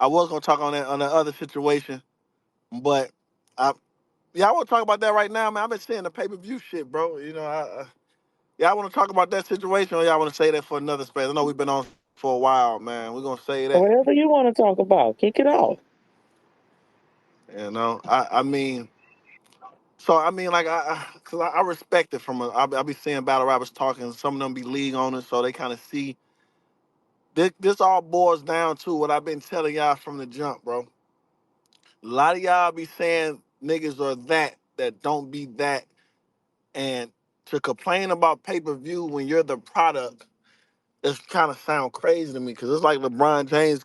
I was gonna talk on that other situation, but I yeah, I want to talk about that right now, man. I've been seeing the pay per view shit, bro. Yeah, I want to talk about that situation, or y'all want to say that for another space? I know we've been on for a while, man. We're gonna say that. Whatever you want to talk about, kick it off. I mean, so I mean, like cause I respect it from I be seeing battle rappers talking. Some of them be league owners, so they kind of see this all boils down to what I've been telling y'all from the jump, bro. A lot of y'all be saying niggas are that don't be that, and to complain about pay per view when you're the product, it's kind of sound crazy to me because it's like LeBron James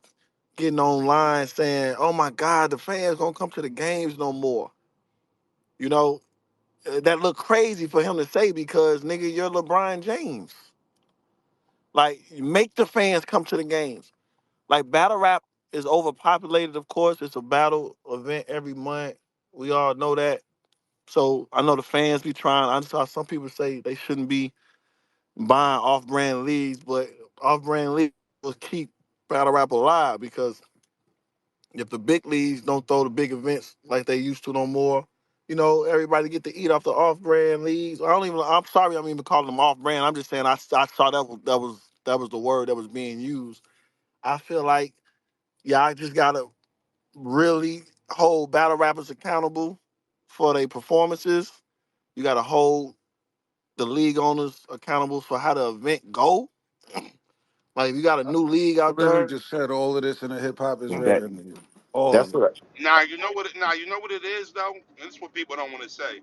getting online saying, "Oh my God, the fans gonna come to the games no more." You know, that look crazy for him to say because nigga, you're LeBron James. Like, make the fans come to the games. Like, battle rap is overpopulated. Of course, it's a battle event every month. We all know that. So I know the fans be trying. I saw some people say they shouldn't be buying off-brand leagues, but off-brand leagues will keep battle rap alive because if the big leagues don't throw the big events like they used to no more, everybody get to eat off the off-brand leagues. I don't even. I'm sorry, I don't even calling them off-brand. I'm just saying I saw that was the word that was being used. I feel like I just gotta really hold battle rappers accountable for their performances. You gotta hold the league owners accountable for how the event go. Like if you got a new league I out literally there, just said all of this in a hip hop is rap That interview. All that's of it. what. Now you know what it is though, and this is what people don't want to say.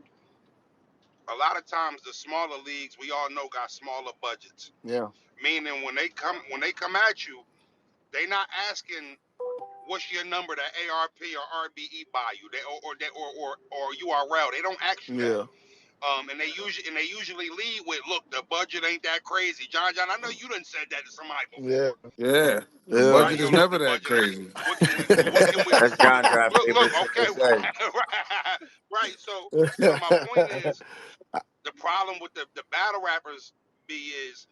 A lot of times the smaller leagues we all know got smaller budgets. yeah, Meaning when they come at you, they not asking what's your number to ARP or RBE buy you, or URL. They don't ask you that. yeah, And they usually lead with, look, the budget ain't that crazy. John, I know you done said that to somebody yeah, before, Yeah. The yeah, right? budget Yo, is look, never the that budget ain't. crazy. What can we? That's John John's Look, favorite shit okay, to say. right. So my point is, the problem with the battle rappers is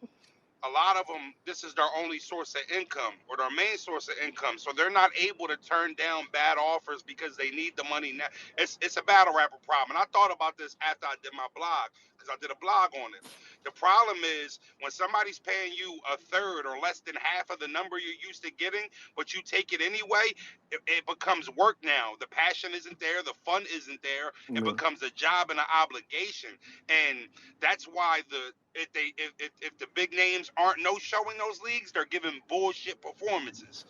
a lot of them, this is their only source of income or their main source of income, so they're not able to turn down bad offers because they need the money now. It's a battle rapper problem, and I thought about this after I did my blog because I did a blog on it. The problem is when somebody's paying you a third or less than half of the number you're used to getting, but you take it anyway, it becomes work now. The passion isn't there, the fun isn't there. It yeah, becomes a job and an obligation, and that's why if the big names aren't no showing those leagues, they're giving bullshit performances,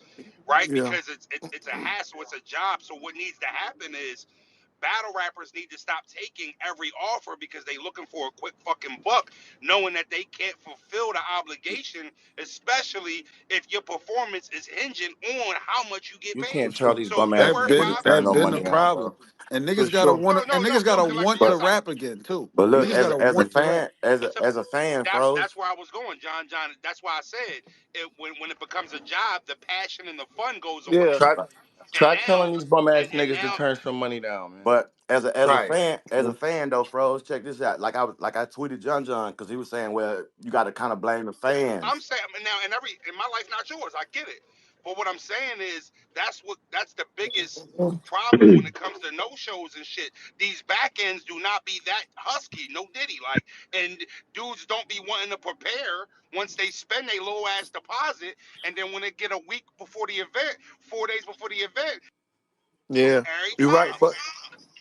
right? yeah, Because it's a hassle, it's a job. So what needs to happen is battle rappers need to stop taking every offer because they looking for a quick fucking buck, knowing that they can't fulfill the obligation, especially if your performance is hinging on how much you get You for can't paid. tell sure, these So if bum you ass That work niggas been to five, turn that no been the money down, problem. bro. And for niggas gotta sure. want no, to and no, niggas no, gotta because like want to listen, rap again too. But look, Niggas listen. gotta as a want to rap. fan, as a It's a as a fan, that's froze. where I was going, John. That's why I said when it becomes a job, the passion and the fun goes Yeah, away, Try and try now telling these bum ass and niggas to now turn some money down, man. But Right. as a fan though, froze, check this out. Like I tweeted John because he was saying, well, you got to kind of blame the I'm fans. saying now, in my life, not yours. I get it, but what I'm saying is that's the biggest problem when it comes to no shows and shit. These back ends do not be that husky, no diddy, like, and dudes don't be wanting to prepare once they spend a low ass deposit, and then when they get a week before the event, 4 days before the event, yeah, every you're right. time.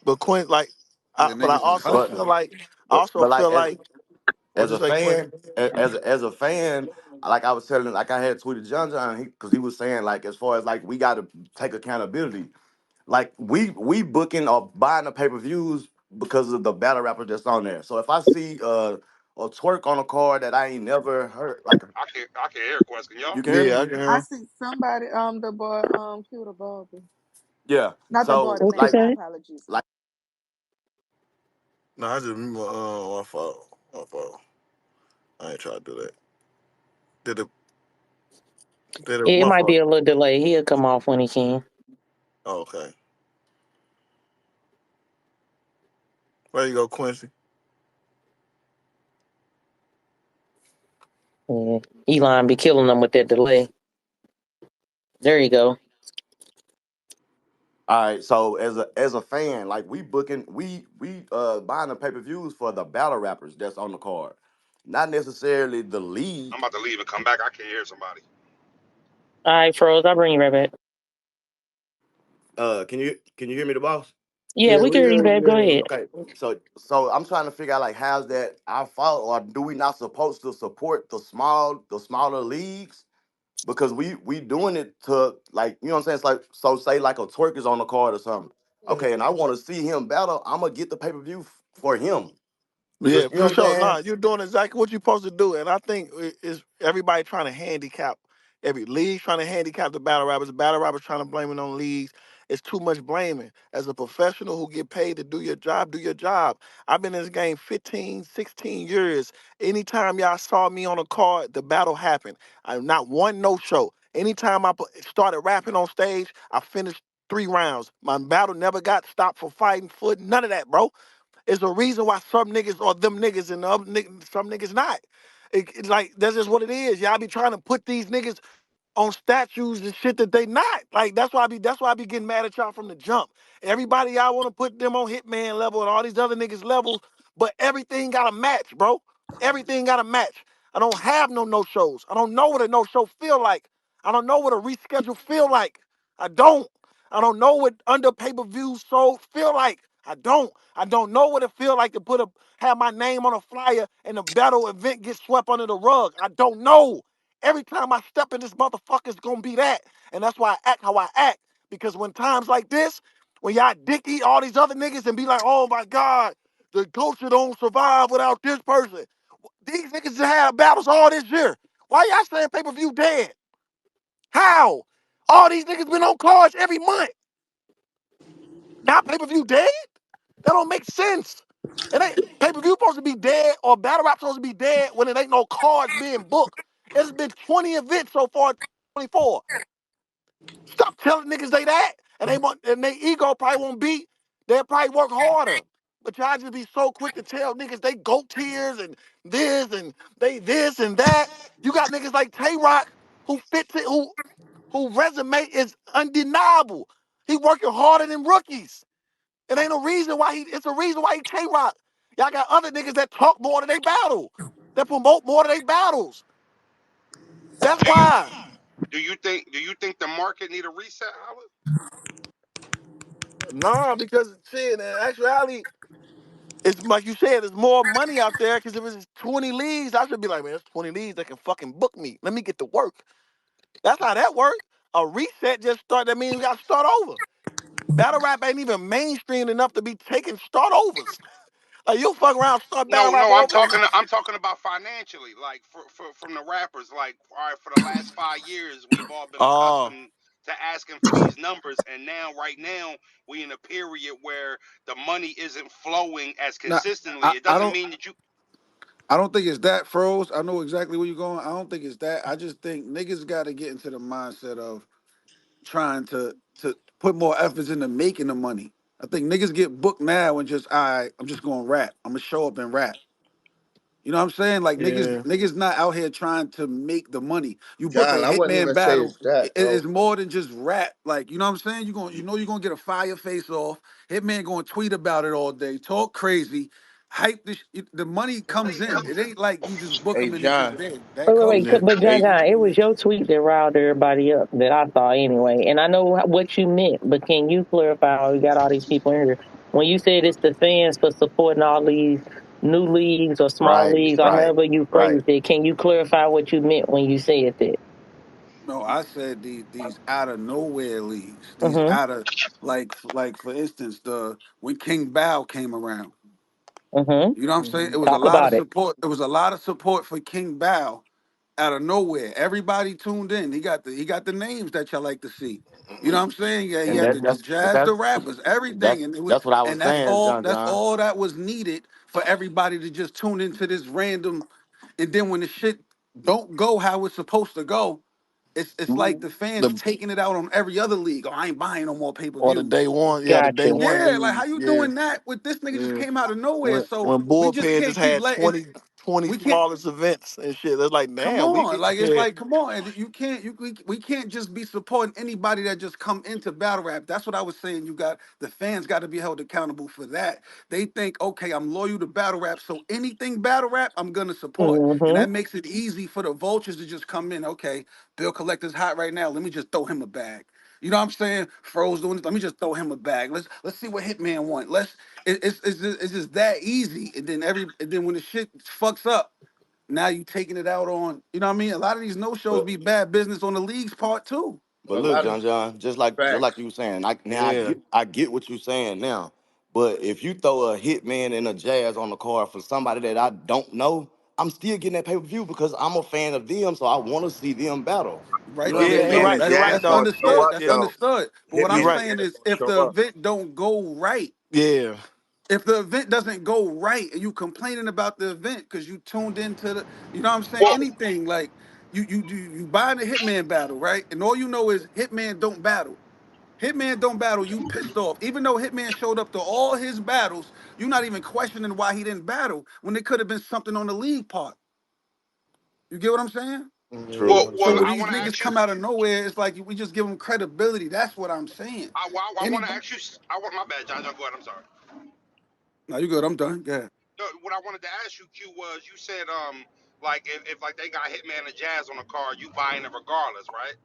But Quint, like, Yeah, but I niggas is also But feel hustling. like but like what as you a say, Quint? fan, as a fan, like I was telling, like I had tweeted John because he was saying like as far as like we got to take accountability. Like we booking or buying the pay per views because of the battle rapper that's on there. So if I see a twerk on a card that I ain't never heard, like I can hear a question, y'all. you can hear Yeah, me, I can hear I him. see somebody, the boy, cute above me. yeah. Not the boy, So the What you man. like My say? apologies. like No, I just my fault. My fault. I ain't trying to do that. Did it? Did it? It My might be fault. a little delay. He'll come off when he can. Oh, okay. There you go, Quincy. Yeah. Elon be killing them with that delay. There you go. All right, so as a fan, like we buying the pay-per-views for the battle rappers that's on the card, not necessarily the I'm league. about to leave and come back. I can't hear somebody. All right, froze. I'll bring you right back. Can you hear me, the boss? Yeah, Yeah, we we can hear you hear back. Go you. ahead. Okay, so I'm trying to figure out like how's that our fault, or do we not supposed to support the smaller leagues, because we doing it to, like, you know what I'm saying? It's like, so say like a twerk is on the card or something. Okay, and I want to see him battle. I'm gonna get the pay-per-view for him, Yeah, because you know for what I'm sure. saying. Nah, you're doing exactly what you're supposed to do, and I think it's everybody trying to handicap every league, trying to handicap the battle rappers. The battle rappers trying to blame it on leagues. It's too much blaming. As a professional who get paid to do your job, do your job. I've been in this game 15, 16 years. Anytime y'all saw me on a card, the battle happened. I'm not one no show. Anytime I started rapping on stage, I finished 3 rounds. My battle never got stopped for fighting foot. None of that, bro. It's a reason why some niggas are them niggas and the other some niggas not. It's like that's just what it is. Y'all be trying to put these niggas on statues and shit that they not. Like that's why I be getting mad at y'all from the jump. Everybody y'all want to put them on Hitman level and all these other niggas levels, but everything got to match, bro. Everything got to match. I don't have no shows. I don't know what a no show feel like. I don't know what a reschedule feel like. I don't. I don't know what under pay-per-view sold feel like. I don't. I don't know what it feel like to have my name on a flyer and the battle event get swept under the rug. I don't know. Every time I step in this motherfucker, it's gonna be that. And that's why I act how I act. Because when times like this, when y'all dick eat all these other niggas and be like, oh my God, the culture don't survive without this person. These niggas just had battles all this year. Why y'all saying pay-per-view dead? How? All these niggas been on cards every month. Now pay-per-view dead? That don't make sense. It ain't pay-per-view supposed to be dead or battle rap supposed to be dead when it ain't no cards being booked. It's been 20 events so far, 24. Stop telling niggas they that. And they ego probably won't beat. They'll probably work harder. But y'all just be so quick to tell niggas they goat tears and they this and that. You got niggas like Tay Rock who fits it, who resume is undeniable. He working harder than rookies. It ain't a reason why it's a reason why he Tay Rock. Y'all got other niggas that talk more than they battle. That promote more than they battles. That's why. Do you think the market need a reset, Howard? Nah, because shit, in actuality, it's like you said, there's more money out there. Because if it's 20 leagues, I should be like, man, there's 20 leagues that can fucking book me. Let me get to work. That's how that works. A reset just start. That means we got to start over. Battle rap ain't even mainstream enough to be taking start overs. Like you fuck around, start battle No, rap no, I'm over. talking. I'm talking about financially, like from the rappers. Like, all right, for the last 5 years, we've all been Oh, accustomed to asking for these numbers, and now, right now, we in a period where the money isn't flowing as Nah, consistently. I, It I doesn't don't mean that you. I don't think it's that, froze. I know exactly where you're going. I don't think it's that. I just think niggas got to get into the mindset of trying to put more efforts into making the money. I think niggas get booked now and just, all right, I'm just going to rap. I'm gonna show up and rap. You know what I'm saying? Like yeah. niggas not out here trying to make the money. You book John, a I wouldn't hitman even say battle, it's that, it's bro. more than just rap. Like, you know what I'm saying? You're gonna get a fire face off. Hitman gonna tweet about it all day, talk crazy, hype the money comes in. It ain't like you just book Hey, them and it's just John. there. That Wait, comes Yeah. in. but John, Hey, John, it was your tweet that riled everybody up that I saw anyway. And I know what you meant, but can you clarify? We got all these people in here. When you said it's the fans for supporting all these new leagues or small Right, leagues, or right, however you right. phrased it, can you clarify what you meant when you said that? No, I said these out of nowhere leagues. These Mm-hmm. out of like for instance, the when King Bao came around. Mm-hmm. You know what I'm saying? It was a Talk lot of about it. support. There was a lot of support for King Bao out of nowhere. Everybody tuned in. He got the names that y'all like to see. You know what I'm saying? Yeah, he And had Mm-hmm. the but jazz, the that's rappers, everything, that's and it was, that's what I was and that's saying, all. John That's John. all that was needed for everybody to just tune into this random. And then when the shit don't go how it's supposed to go, it's like the fans The taking it out on every other league. Oh, I ain't buying no more pay per or the views. day one, yeah, the day Gotcha. one Yeah, like league, how you yeah, doing that with this nigga just yeah. came out of nowhere? When So when we just bullpen just can't keep had letting. 20 We can't. flawless events and shit. That's like, Come damn, we on, get like it's yeah. like, come on, and you can't, we can't just be supporting anybody that just come into battle rap. That's what I was saying. You got the fans got to be held accountable for that. They think, okay, I'm loyal to battle rap, so anything battle rap, I'm gonna support, and Mm-hmm. that makes it easy for the vultures to just come in. Okay, Bill Collector's hot right now. Let me just throw him a bag. You know what I'm saying? Fro's doing this. Let me just throw him a bag. Let's see what Hitman want. It's just that easy. And then when the shit fucks up, now you taking it out on, you know what I mean? A lot of these no shows But be bad business on the league's part too. but A look, lot of John, just like facts. you were saying, I Yeah. get what you're saying now. But if you throw a Hitman and a Jazz on the card for somebody that I don't know, I'm still getting that pay per view because I'm a fan of them, so I want to see them battle. You Right know what I'm there. Yeah, saying? you're Yeah, And the right. You're right that's Jazz though. part, So Yeah, understood. what That's yeah. though? understood. But what You're I'm Hitman right. saying Jazz is gonna if show the up. event don't go right, Yeah. if the event doesn't go right and you complaining about the event because you tuned into the, you know what I'm saying? Well, Anything like you buying a Hitman battle, right? And all you know is Hitman don't battle. Hitman don't battle, you pissed off. Even though Hitman showed up to all his battles, you're not even questioning why he didn't battle when it could have been something on the league part. You get what I'm saying? True. So when True. I these want to niggas ask you. come out of nowhere, it's like we just give them credibility. That's what I'm saying. I want to Anybody? ask you. I want my bad, John. John, go ahead. I'm sorry. No, you good. I'm done. Yeah. No, what I wanted to ask you, Q, was you said like if like they got Hitman and Jazz on the card, you buying it regardless, right?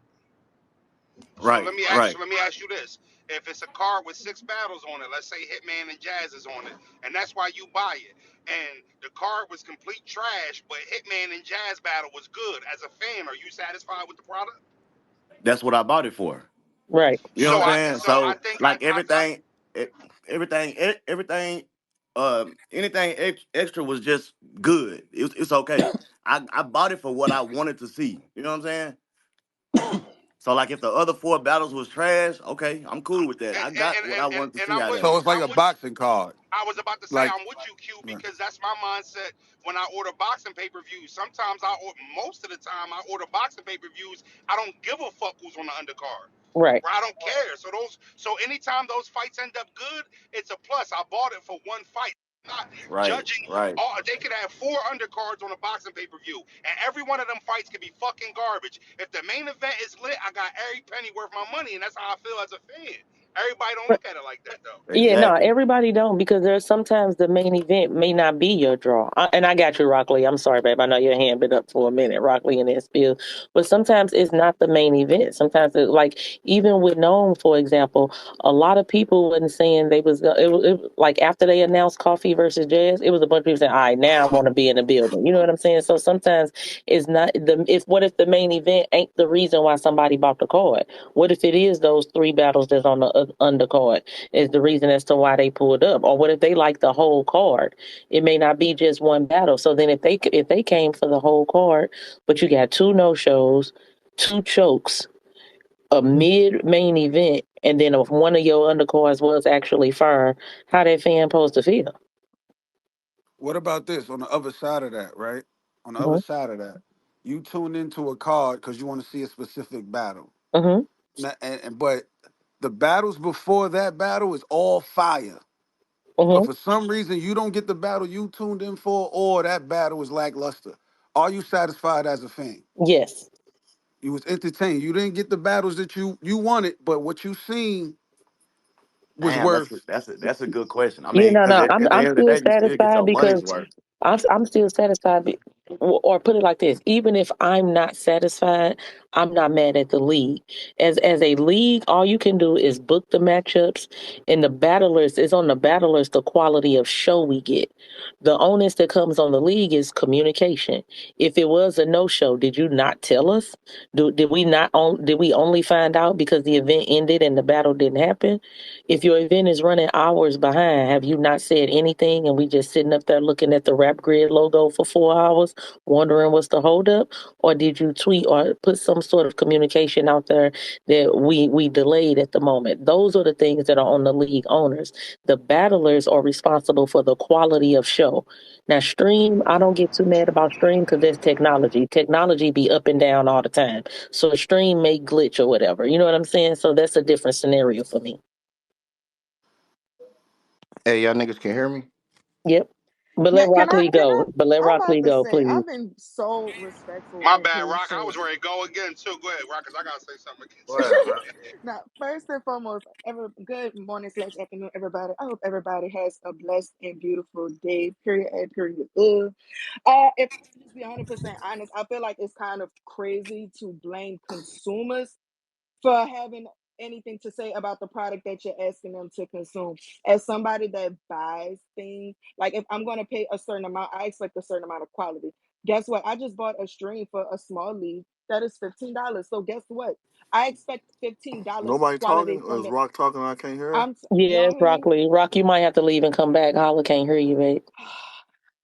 So right, right. let me ask you this: if it's a card with 6 battles on it, let's say Hitman and Jazz is on it, and that's why you buy it, and the card was complete trash, but Hitman and Jazz battle was good. As a fan, are you satisfied with the product? That's what I bought it for. Right. You know So what I'm I saying? so I So think like I everything, anything extra was just good. It's okay. I bought it for what I wanted to see. You know what I'm saying? So like if the other 4 battles was trash, okay, I'm cool with that. and I got what I wanted to and see out of So it. it's like I'm a with you. boxing card. I was about to say Like, I'm with you, Q, right. because that's my mindset when I order boxing pay-per-views. Sometimes most of the time I order boxing pay-per-views. I don't give a fuck who's on the undercard. Right. Where I don't care. So anytime those fights end up good, it's a plus. I bought it for one fight. Not Right, judging right. all they could have 4 undercards on a boxing pay-per-view. And every one of them fights could be fucking garbage. If the main event is lit, I got every penny worth my money, and that's how I feel as a fan. Everybody don't look at it like that though. Yeah, no, Exactly. everybody don't because there's sometimes the main event may not be your draw. And I got you, Rockley. I'm sorry, babe. I know your hand been up for a minute, Rockley and this bill. But sometimes it's not the main event. Sometimes it, like even with Gnome, for example, a lot of people wasn't saying they was like after they announced Coffee versus Jazz, it was a bunch of people saying, "All right, now I want to be in the building." You know what I'm saying? So sometimes it's not the if what if the main event ain't the reason why somebody bought the card? What if it is those 3 battles that's on the undercard? Is the reason as to why they pulled up. Or what if they like the whole card? It may not be just one battle. So then if they came for the whole card, but you got 2 no-shows, 2 chokes, a mid main event, and then if one of your undercards was actually fire, how that fan supposed to feel? What about this on the other side of that, right? On the other Hmm. side of that, you tune into a card because you want to see a specific battle. Hmm. But the battles before that battle is all fire. But Hmm. for some reason, you don't get the battle you tuned in for, or that battle is lackluster. Are you satisfied as a fan? Yes. You was entertained. You didn't get the battles that you wanted, but what you seen was Damn, worth. that's a good question. I Yeah, mean, no, because no. at the I'm end of the still day, you still get satisfied your because money's worth. I'm still satisfied. Or put it like this: even if I'm not satisfied, I'm not mad at the league. As a league, all you can do is book the matchups, and the battlers is on the battlers the quality of show we get. The onus that comes on the league is communication. If it was a no show, did you not tell us? Did we not did we only find out because the event ended and the battle didn't happen? If your event is running hours behind, have you not said anything and we just sitting up there looking at the Rap Grid logo for 4 hours, wondering what's the holdup? Or did you tweet or put some sort of communication out there that we delayed at the moment? Those are the things that are on the league owners. The battlers are responsible for the quality of show. Now, stream, I don't get too mad about stream because there's technology. Technology be up and down all the time. So a stream may glitch or whatever. You know what I'm saying? So that's a different scenario for me. Hey, y'all niggas can hear me? Yep. But let Yeah, Rock Lee can go. I? But let I'm Rock about Lee to go, say please. I've been so respectful My and bad, Rock. I patient. was ready to go again too. Go ahead, Rock, because I gotta say something against Go ahead, man. Now, first and foremost, good morning slash afternoon, everybody. I hope everybody has a blessed and beautiful day. Period. A period. If I can just be 100% honest, I feel like it's kind of crazy to blame consumers for having anything to say about the product that you're asking them to consume. As somebody that buys things, like if I'm going to pay a certain amount, I expect a certain amount of quality. Guess what? I just bought a stream for a small league that is $15. So guess what? I expect $15 Nobody quality talking? Or from is the. Rock talking and I can't hear her? You Yes, don't hear Rock me? Lee. Rock, you might have to leave and come back. Holla can't hear you, babe.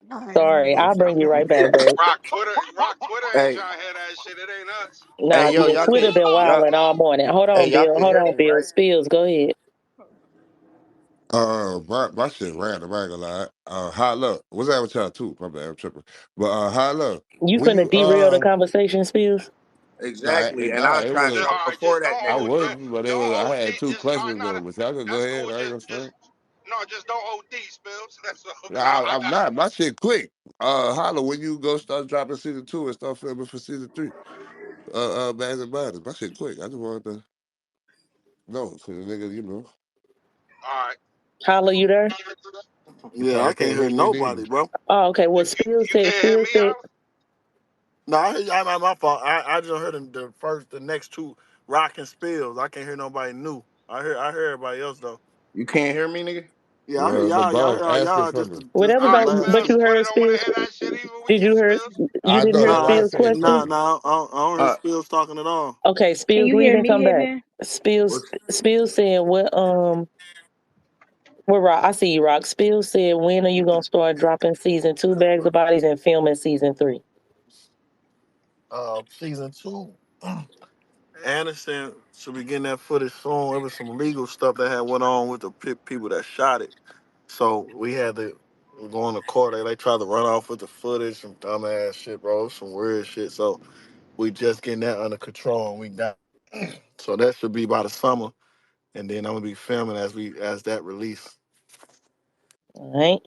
Y'all ain't hear me. Sorry, I'll Okay. bring you right back, babe. Rock Twitter ain't Hey, trying to hear that shit. It ain't us. Nah, hey, yo, yeah, y'all Twitter can been y'all, wilding all morning. Hold hey, on, y'all Bill. can Hold hear on, me, Bill. right? Spills, go ahead. My shit random. I ain't gonna lie. High love. What's that with y'all too? My bad, I'm tripping. But high love. You When finna you derail the conversation, Spills? nah, Exactly. And nah, I was it trying to was. All talk right, before just that I nigga. was, but it don't was. I OD. had two Just all right, questions not though. But y'all can go that's ahead. cool. I ain't gonna Just front. no, just don't OD spills. That's all. I I'm got not. My shit quick. Holla when you go start dropping season 2 and start filming for season 3. Bags and bodies. My shit quick. I just wanted to know, cause the nigga, all right. Holla, you there? you Yeah, I probably can't can't hear hear me neither. nobody, bro. Oh, okay. You Well, you, you can't hear Spills me, said, huh? No, I hear you. My fault. I just heard the next two Rock and Spills. I can't hear nobody new. I hear everybody else though. You can't hear me, nigga? Yeah, I hear Well, the y'all. Y'all, boss y'all, asking y'all for just me. what just All the right, everybody, last. but spills. you Twitter heard don't want to Spills? hear that shit either with Did you, you hear, spills. you I didn't know. hear That's why I Nah, Spills' said nah, question? quick. nah. I don't hear Uh, Spills talking at all. Okay, Can Spills, you leave hear and come me back. even? what's Spills said, what Rock? I see you, Rock. Spills said, when are you gonna start dropping season 2 bags of bodies and filming season 3? Season two. Anderson should be getting that footage soon. There was some legal stuff that had went on with the people that shot it, so we had to go into court. They tried to run off with the footage, some dumbass shit, bro. Some weird shit. So we just getting that under control, and we got. So that should be by the summer, and then I'm gonna be filming as that release. All right.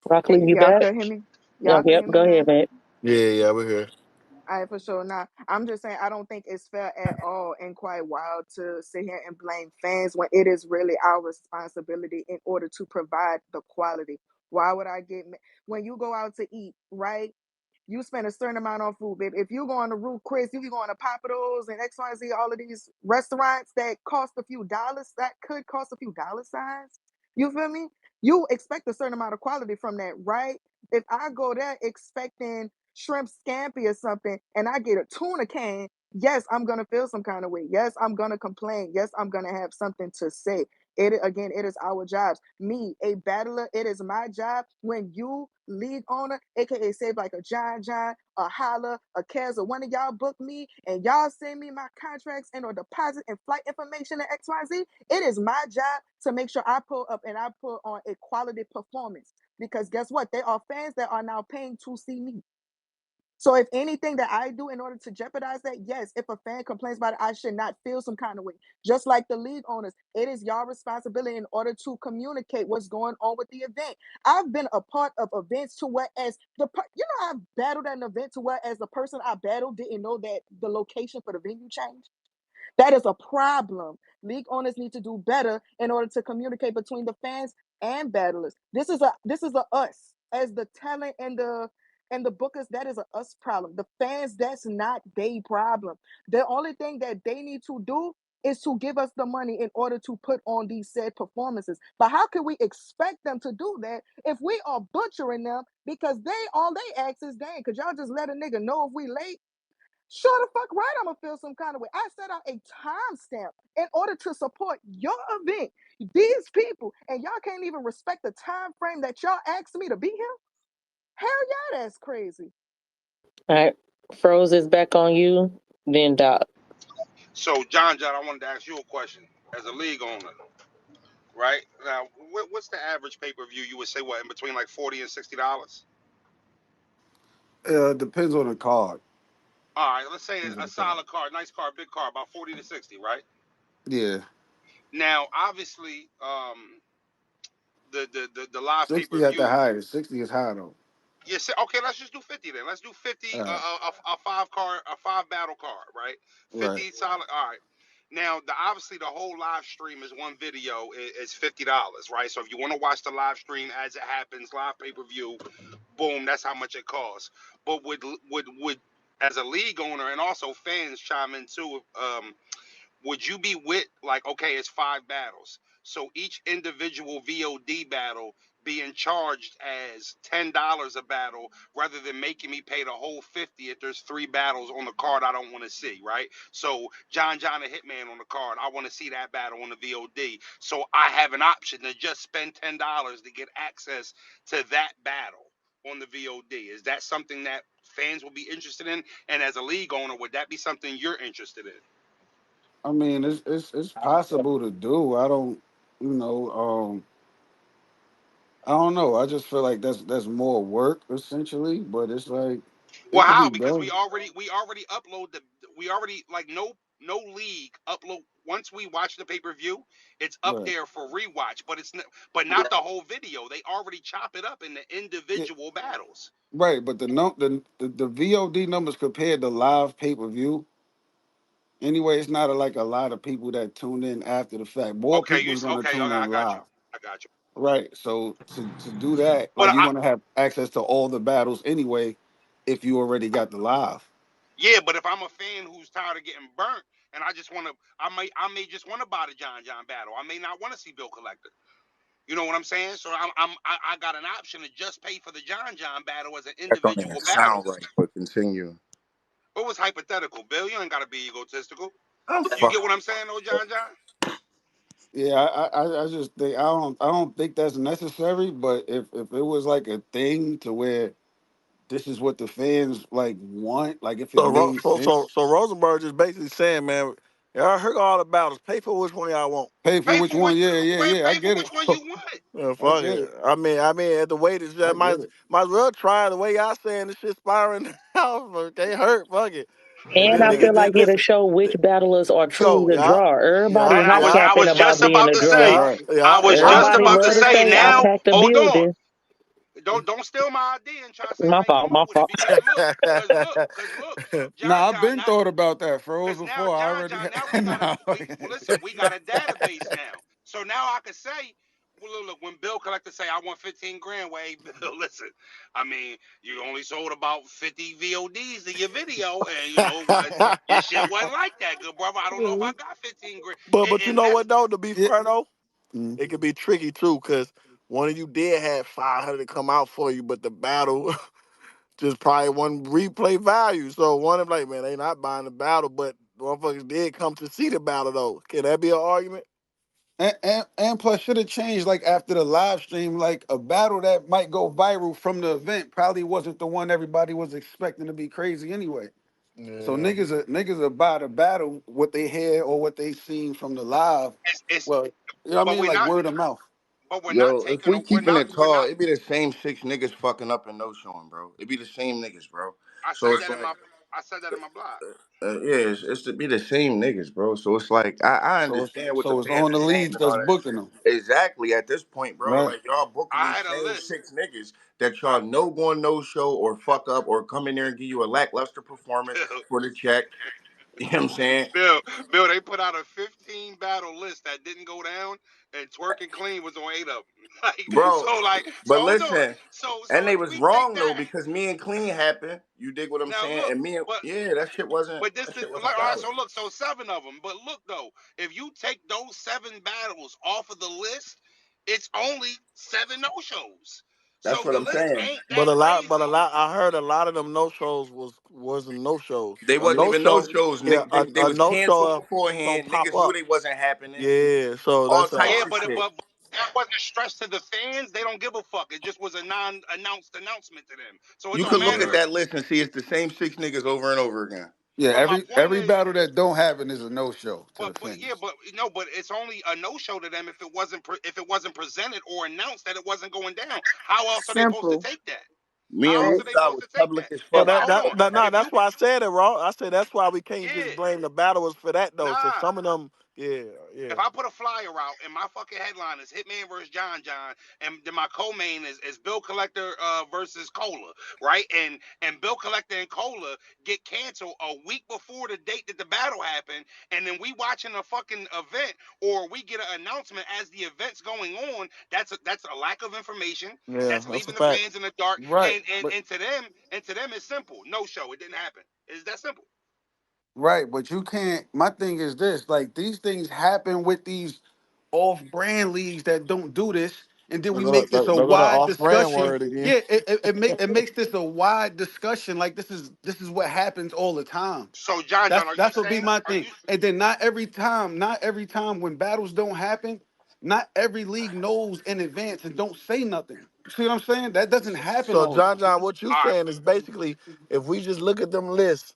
Rock, And Lee, you y'all back? can hear me? Oh, Y'all can yep, hear me go ahead, now? babe. Yeah, yeah, we're here. All right, for sure. Now, I'm just saying, I don't think it's fair at all and quite wild to sit here and blame fans when it is really our responsibility in order to provide the quality. Why would I when you go out to eat, right? You spend a certain amount on food, babe. If you go on the Ruth Chris, you can go on the Papados and XYZ, all of these restaurants that cost a few dollars, that could cost a few dollar signs. You feel me? You expect a certain amount of quality from that, right? If I go there expecting shrimp scampi or something and I get a tuna can, yes, I'm gonna feel some kind of way. Yes, I'm gonna complain. Yes, I'm gonna have something to say. It again, it is our jobs. Me, a battler, it is my job. When you league owner, aka save like a John, a Holla, a Kez, or one of y'all book me and y'all send me my contracts and or deposit and flight information at XYZ, it is my job to make sure I pull up and I put on a quality performance. Because guess what? There are fans that are now paying to see me. So if anything that I do in order to jeopardize that, yes, if a fan complains about it, I should not feel some kind of way. Just like the league owners, it is your responsibility in order to communicate what's going on with the event. I've been a part of events to whereas I've battled at an event to whereas the person I battled didn't know that the location for the venue changed. That is a problem. League owners need to do better in order to communicate between the fans and battlers. This is a us as the talent and the bookers. That is a us problem. The fans, that's not their problem. The only thing that they need to do is to give us the money in order to put on these said performances. But how can we expect them to do that if we are butchering them because they all they ask is dang, could y'all just let a nigga know if we late? Sure the fuck right, I'm gonna feel some kind of way. I set out a timestamp in order to support your event. These people, and y'all can't even respect the time frame that y'all asked me to be here. Hell yeah, that's crazy. All right. Froze is back on you. Then Doc. So, John, I wanted to ask you a question as a league owner, right? Now, what's the average pay per view? You would say what in between like $40 and $60? Depends on the card. All right, let's say Depends on a the card. solid card, nice card, big card, about 40 to 60, right? Yeah. Now, obviously, the live pay per 60 at the view. highest. 60 is high though. Yes, okay. Let's just do 50 then. Let's do 50. All right. A five card, a five battle card, right? Right. 50 solid. All right. Now, obviously the whole live stream is one video is $50, right? So if you want to watch the live stream as it happens, live pay per view, boom, that's how much it costs. But would as a league owner and also fans chime in too. Would you be with like, okay, it's five battles, so each individual VOD battle being charged as $10 a battle rather than making me pay the whole 50 if there's three battles on the card I don't want to see, right? So John and Hitman on the card, I want to see that battle on the VOD, so I have an option to just spend $10 to get access to that battle on the VOD. Is that something that fans will be interested in? And as a league owner, would that be something you're interested in? I mean, it's possible to do. I don't, you know, I don't know. I just feel like that's more work essentially, but it's like Well, it could be how? Because done. we already upload the we already like no league upload once we watch the pay per view, it's up Right. there for rewatch, but but not the whole video. They already chop it up into Yeah, individual battles. right. But the VOD numbers compared to live pay per view, anyway, it's not like a lot of people that tune in after the fact. More Okay, people is gonna okay. tune I in got you. live. I got you. Right. So to do that, But like you're gonna have access to all the battles anyway, if you already got the live. yeah, but if I'm a fan who's tired of getting burnt and I just want to, I may just want to buy the John battle. I may not want to see Bill Collector. You know what I'm saying? So I got an option to just pay for the John battle as an That don't even individual battle. sound right, but continue. What was hypothetical, Bill? You ain't gotta be egotistical. I'm You get what fucking. I'm saying, though, John? Yeah, I just think I don't think that's necessary. But if it was like a thing to where this is what the fans like want, like if it So, made sense, Rosenberg just basically saying, man, y'all heard all about us. Pay for which one y'all want. pay for Pay which for one. which Yeah, yeah, yeah. I pay for get it. which one you want. I Fuck get it. it. I mean, at the way this, I might get it. might as well try the way y'all saying this shit spiraling out. But can't hurt. Fuck it. And I Nigga, feel like it'll this show which battlers are truly go. the Yeah, draw. Everybody yeah, hot yeah, I capping was about just being about a to draw. say, Right. I yeah, was yeah. just Everybody about to love to say. say I Now, packed the hold on. building. Don't steal my idea and try to say My I ain't fault, come my up with it fault. because look, Nah, I've John. been Now thought about that froze because now before. I already John, now we got a nah. we well, listen, we got a database now. So now I can say, well, look, when Bill Collector say I want 15 grand, well, hey, Bill, listen, I mean, you only sold about 50 VODs of your video, and your shit wasn't like that, good brother. I don't know if I got 15 grand, but you and know that's what though? To be Yeah. fair though, Mm. it could be tricky too, cause one of you did have 500 come out for you, but the battle just probably one replay value. So one of them like, man, they not buying the battle, but motherfuckers did come to see the battle though. Can that be an argument? And plus should have changed like after the live stream, like a battle that might go viral from the event probably wasn't the one everybody was expecting to be crazy anyway. So Yeah. niggas are buy the battle what they hear or what they seen from the live. it's Well, you know what I but mean? we're Like not, word of mouth. but we're not Yo, if taking, we keeping it we're tall, not. it be the same six niggas fucking up and no showing, bro. It be the same niggas, bro. I So said it's that in like, my blog. yeah, it's to be the same niggas, bro. So it's like, I So understand what the so it's fans on are the saying leagues and all that's that booking shit. them. Exactly at this point, bro. Right. Like y'all booking I these had a same list. six niggas that I, y'all know going no show or fuck up or come in there and give you a lackluster performance for the check. You know what I'm saying? Bill, Bill, they put out a 15 battle list that didn't go down, and Twerk and Clean was on 8 of them. Bro, So but hold on. listen, So and they if was we take wrong though that, because me and Clean happened. You dig what I'm now saying? look, And me, and but yeah, this that is shit wasn't like, all right. valid. So look, so 7 of them. But look though, if you take those 7 battles off of the list, it's only 7 no shows. So That's what the I'm list saying. ain't that But a crazy. lot. I heard a lot of them no shows wasn't no shows. They A wasn't no even no show, shows. yeah, Nick, they a was no canceled show don't beforehand. pop Niggas knew up. they wasn't happening. Yeah, so All that's types Yeah, of shit. but that wasn't stressed to the fans. They don't give a fuck. It just was a non-announced announcement to them. So it You don't could look matter at Yeah. if. that list and see it's the same six niggas over and over again. Yeah, But my point every is, battle that don't happen is a no show to the but yeah, fans. but no, but it's only a no-show to them if if it wasn't presented or announced that it wasn't going down. How else are they supposed to Simple. take that? Me and How else are they Woodside supposed was to take public that? as but fuck. I Hold on. know that. If you that's why I said it, wrong. I said that's why we can't just yeah, blame the battlers for that though. So nah. some of them Yeah, yeah. If I put a flyer out and my fucking headline is Hitman versus John John, and then my co-main is Bill Collector versus Cola, right? And Bill Collector and Cola get canceled a week before the date that the battle happened, and then we watching a fucking event, or we get an announcement as the event's going on. That's a lack of information. Yeah, That's that's a leaving the fact. fans in the dark. Right, And but and to them it's simple. No show. It didn't happen. It's that simple. right, but you can't. My thing is this: like these things happen with these off-brand leagues that don't do this, and then They're we gonna, make this they're a they're gonna wide off brand discussion. word again. Yeah, it makes this a wide discussion. Like this is what happens all the time. So John John, are you That's what be saying? my Are thing. you And then not every time when battles don't happen, not every league knows in advance and don't say nothing. See what I'm saying? That doesn't happen So all the John time. John, what you all right? saying is basically if we just look at them lists,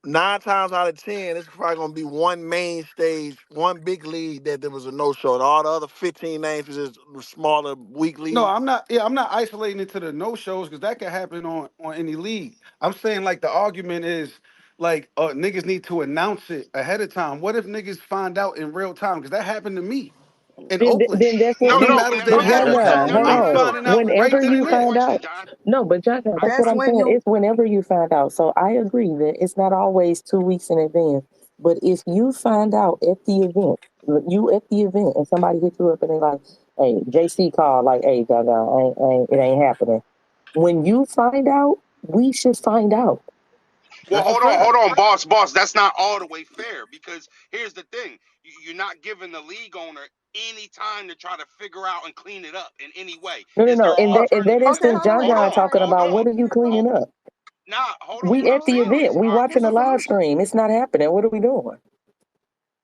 9 times out of 10, it's probably gonna be one main stage, one big league that there was a no show, and all the other 15 names was just smaller weak No, leagues. I'm not. Yeah, I'm not isolating it to the no shows because that could happen on any league. I'm saying like the argument is like niggas need to announce it ahead of time. What if niggas find out in real time? Because that happened to me in Oakland Then that's what No, when them you. no. battles Let But me didn't ask you John a happen. question, John, John. hold We I was I, on. finding out right Whenever I then you and got a there. find question, out, John. no, but John John, that's what That's I'm when saying. you It's whenever you find out. So I agree that it's not always 2 weeks in advance. But if you find out at the event, you at the event, and somebody hits you up and they like, "Hey, JC called, like, hey, John John, it ain't happening." When you find out, we should find out. Well, That's a hold fact. on, boss. That's not all the way fair because here's the thing: you're not giving the league owner any time to try to figure out and clean it up in any way. No, no, Is no. there In that alternative? okay, instance, hold on, John Hold hold John on, on. talking hold about on. what are you Hold, cleaning up? hold on. We What I'm at the saying event. is, We all right, watching What's the the live solution? stream. It's not happening. What are we doing?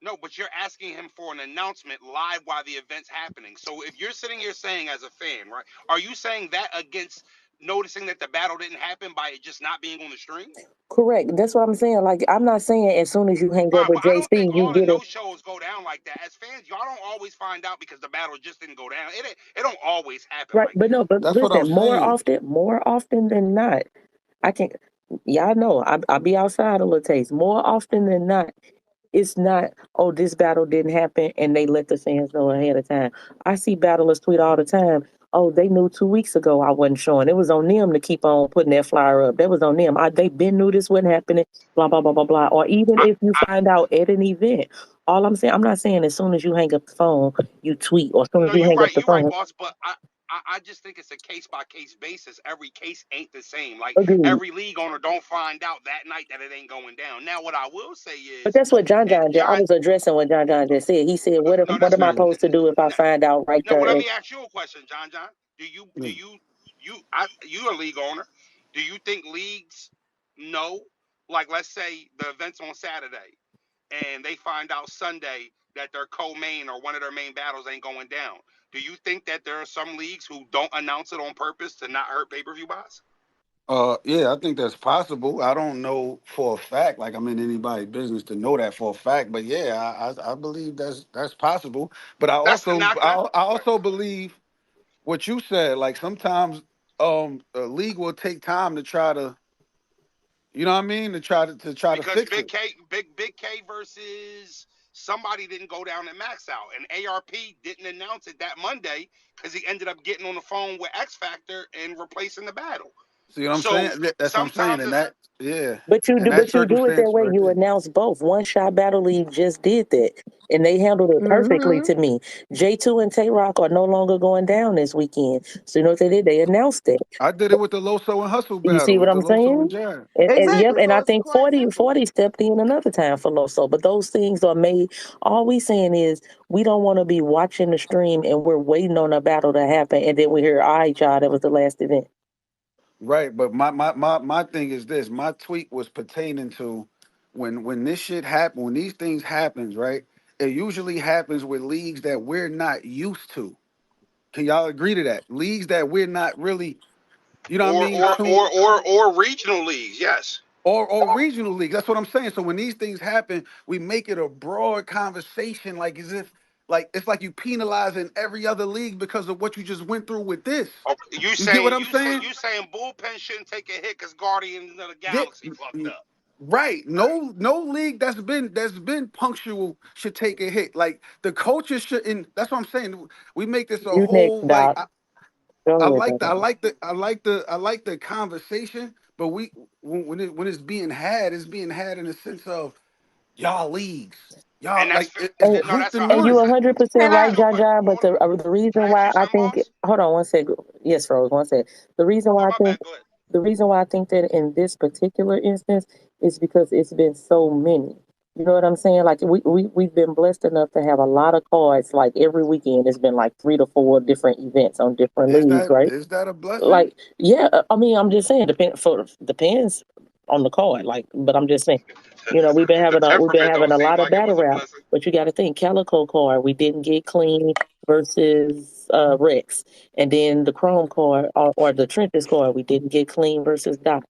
no, but you're asking him for an announcement live while the event's happening. So if you're sitting here saying as a fan, right, are you saying that against noticing that the battle didn't happen by it just not being on the stream? Correct. That's what I'm saying. Like, I'm not saying as soon as you hang up Right, with but I don't think JC, you all the get a no shows go down like that. As fans, y'all don't always find out because the battle just didn't go down. It don't always happen right. like But that. no, but That's what I'm listen, saying. more often than not, I can. Y'all know I be outside a little taste. More often than not, it's not. Oh, this battle didn't happen, and they let the fans know ahead of time. I see battlers tweet all the time. Oh, they knew 2 weeks ago I wasn't showing. It was on them to keep on putting that flyer up. That was on them. They been knew this wasn't happening. Blah blah blah blah blah. Or even I, if you I find out at an event, all I'm saying, I'm not saying as soon as you hang up the phone, you tweet, or as soon as no, you hang up the you're right, phone, boss. But I just think it's a case by case basis. Every case ain't the same. Like agree. every league owner don't find out that night that it ain't going down. Now, what I will say But is, that's what John if John did. I John, was addressing what John John just said. He said, no, what that's am I fair. Yeah. supposed to do if I No, find out right no, there?" well, let And me ask you a question, John. John, do Yeah. you a league owner? Do you think leagues know? Like, let's say the event's on Saturday, and they find out Sunday that their co-main or one of their main battles ain't going down. Do you think that there are some leagues who don't announce it on purpose to not hurt pay-per-view buys? Yeah, I think that's possible. I don't know for a fact, like I'm in anybody's business to know that for a fact, but yeah, I believe that's possible. But That's not good. I also believe what you said. Like sometimes a league will take time to try to, you know what I mean, to try to Because fix it. Big K versus somebody didn't go down and max out, and ARP didn't announce it that Monday because he ended up getting on the phone with X Factor and replacing the battle. See what I'm So saying? That's what I'm saying, sometimes and it's that yeah, and that but you do it that circumstance way. right You there. announce both. One Shot Battle League just did that, and they handled it perfectly Mm-hmm. to me. J2 and Tay Rock are no longer going down this weekend. So you know what they did? They announced it. I did it with the Loso and Hustle You see battle what with the I'm Loso and saying? Jazz. And yep, Exactly. and So I it's think quite simple. 40 stepped in another time for Loso. But those things are made. All we saying is we don't want to be watching the stream and we're waiting on a battle to happen, and then we hear, "All right, y'all, that was the last event." Right, but my thing is this. My tweet was pertaining to when this shit happen, when these things happens, right? It usually happens with leagues that we're not used to. Can y'all agree to that? Leagues that we're not really, you know what I or mean, or or or or regional leagues. Yes. or regional leagues. That's what I'm saying. So when these things happen, we make it a broad conversation, like as if like it's like you penalizing every other league because of what you just went through with this. Okay, You get what I'm saying? you saying bullpen shouldn't take a hit because Guardians of the Yeah, Galaxy fucked up. right. No league that's been punctual should take a hit. Like the coaches shouldn't. That's what I'm saying. We make this a You next, whole like Doc. Go ahead, Doc. I like the conversation, but when it's being had, it's being had in the sense of y'all leagues, y'all And that's like fair. it's And, No, grouped that's in and hundred you one. percent. 100% Can I? right, No, John but John. But hold on. the Can reason I ask why you I something, think boss? hold on one second. Yes, Rose, one second. The reason Oh, why I my think bad. Go ahead. the reason why I think that in this particular instance is because it's been so many. You know what I'm saying? Like we've been blessed enough to have a lot of cards. Like every weekend, it's been like 3 to 4 different events on different Is leagues, that right? is that a blessing? Like, yeah, I mean, I'm just saying, depends on the card. Like, but I'm just saying, The we've been temperament having don't a seem lot of like it battle was a rap. blessing. But you got to think, Calico card, we didn't get clean versus Rex, and then the Chrome card or the Trenches card, we didn't get clean versus Doc,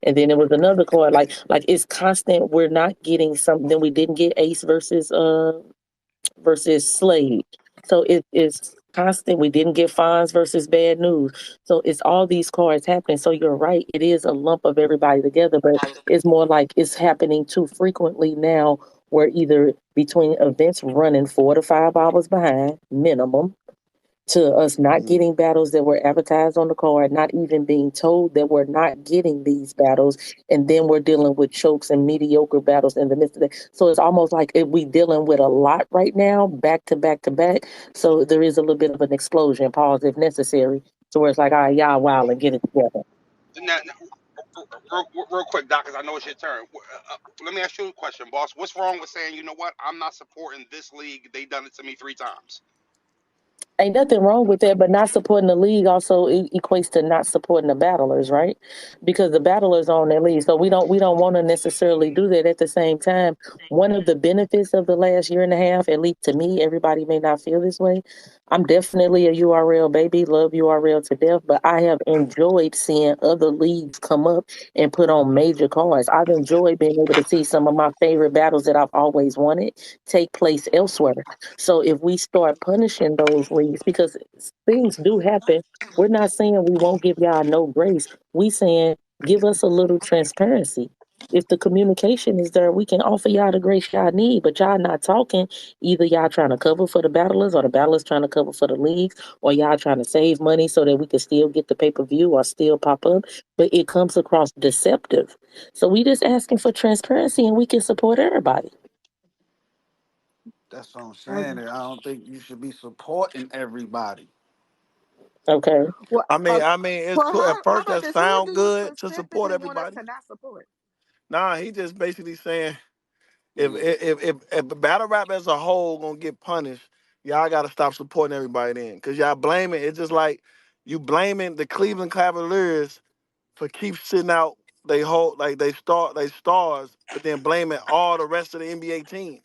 and then there was another card like it's constant. We're not getting something. Then we didn't get Ace versus Slade. So it's constant. We didn't get Fonz versus Bad News. So it's all these cards happening. So you're right. It is a lump of everybody together, but it's more like it's happening too frequently now. Where either between events running 4 to 5 hours behind minimum, to us not Mhm. getting battles that were advertised on the card, not even being told that we're not getting these battles, and then we're dealing with chokes and mediocre battles in the midst of that. So it's almost like we dealing with a lot right now, back to back to back. So there is a little bit of an explosion, pause if necessary. So where it's like, all right, y'all wild and get it together. Now, real quick, Doc, because I know it's your turn. Let me ask you a question, boss. What's wrong with saying, you know what? I'm not supporting this league. They done it to me 3 times. Ain't nothing wrong with that, but not supporting the league also equates to not supporting the battlers, right? Because the battlers are on their league, so we don't want to necessarily do that. At the same time, one of the benefits of the last year and a half, at least to me, everybody may not feel this way. I'm definitely a URL baby, love URL to death, but I have enjoyed seeing other leagues come up and put on major cards. I've enjoyed being able to see some of my favorite battles that I've always wanted take place elsewhere. So if we start punishing those leagues, because things do happen, we're not saying we won't give y'all no grace. We saying give us a little transparency. If the communication is there, we can offer y'all the grace y'all need, but y'all not talking. Either y'all trying to cover for the battlers or the battlers trying to cover for the leagues, or y'all trying to save money so that we can still get the pay-per-view or still pop up. But it comes across deceptive. So we just asking for transparency and we can support everybody. That's what I'm saying. Um, I don't think you should be supporting everybody. Okay. well, I mean, it's well, cool. At how first, about that this? Who do sound you good to support specifically want us everybody. to not support? Nah, he just basically saying if the battle rap as a whole gonna get punished, y'all gotta stop supporting everybody then. Cause y'all blaming it's just like you blaming the Cleveland Cavaliers for keep sitting out they whole like they stars, but then blaming all the rest of the NBA teams.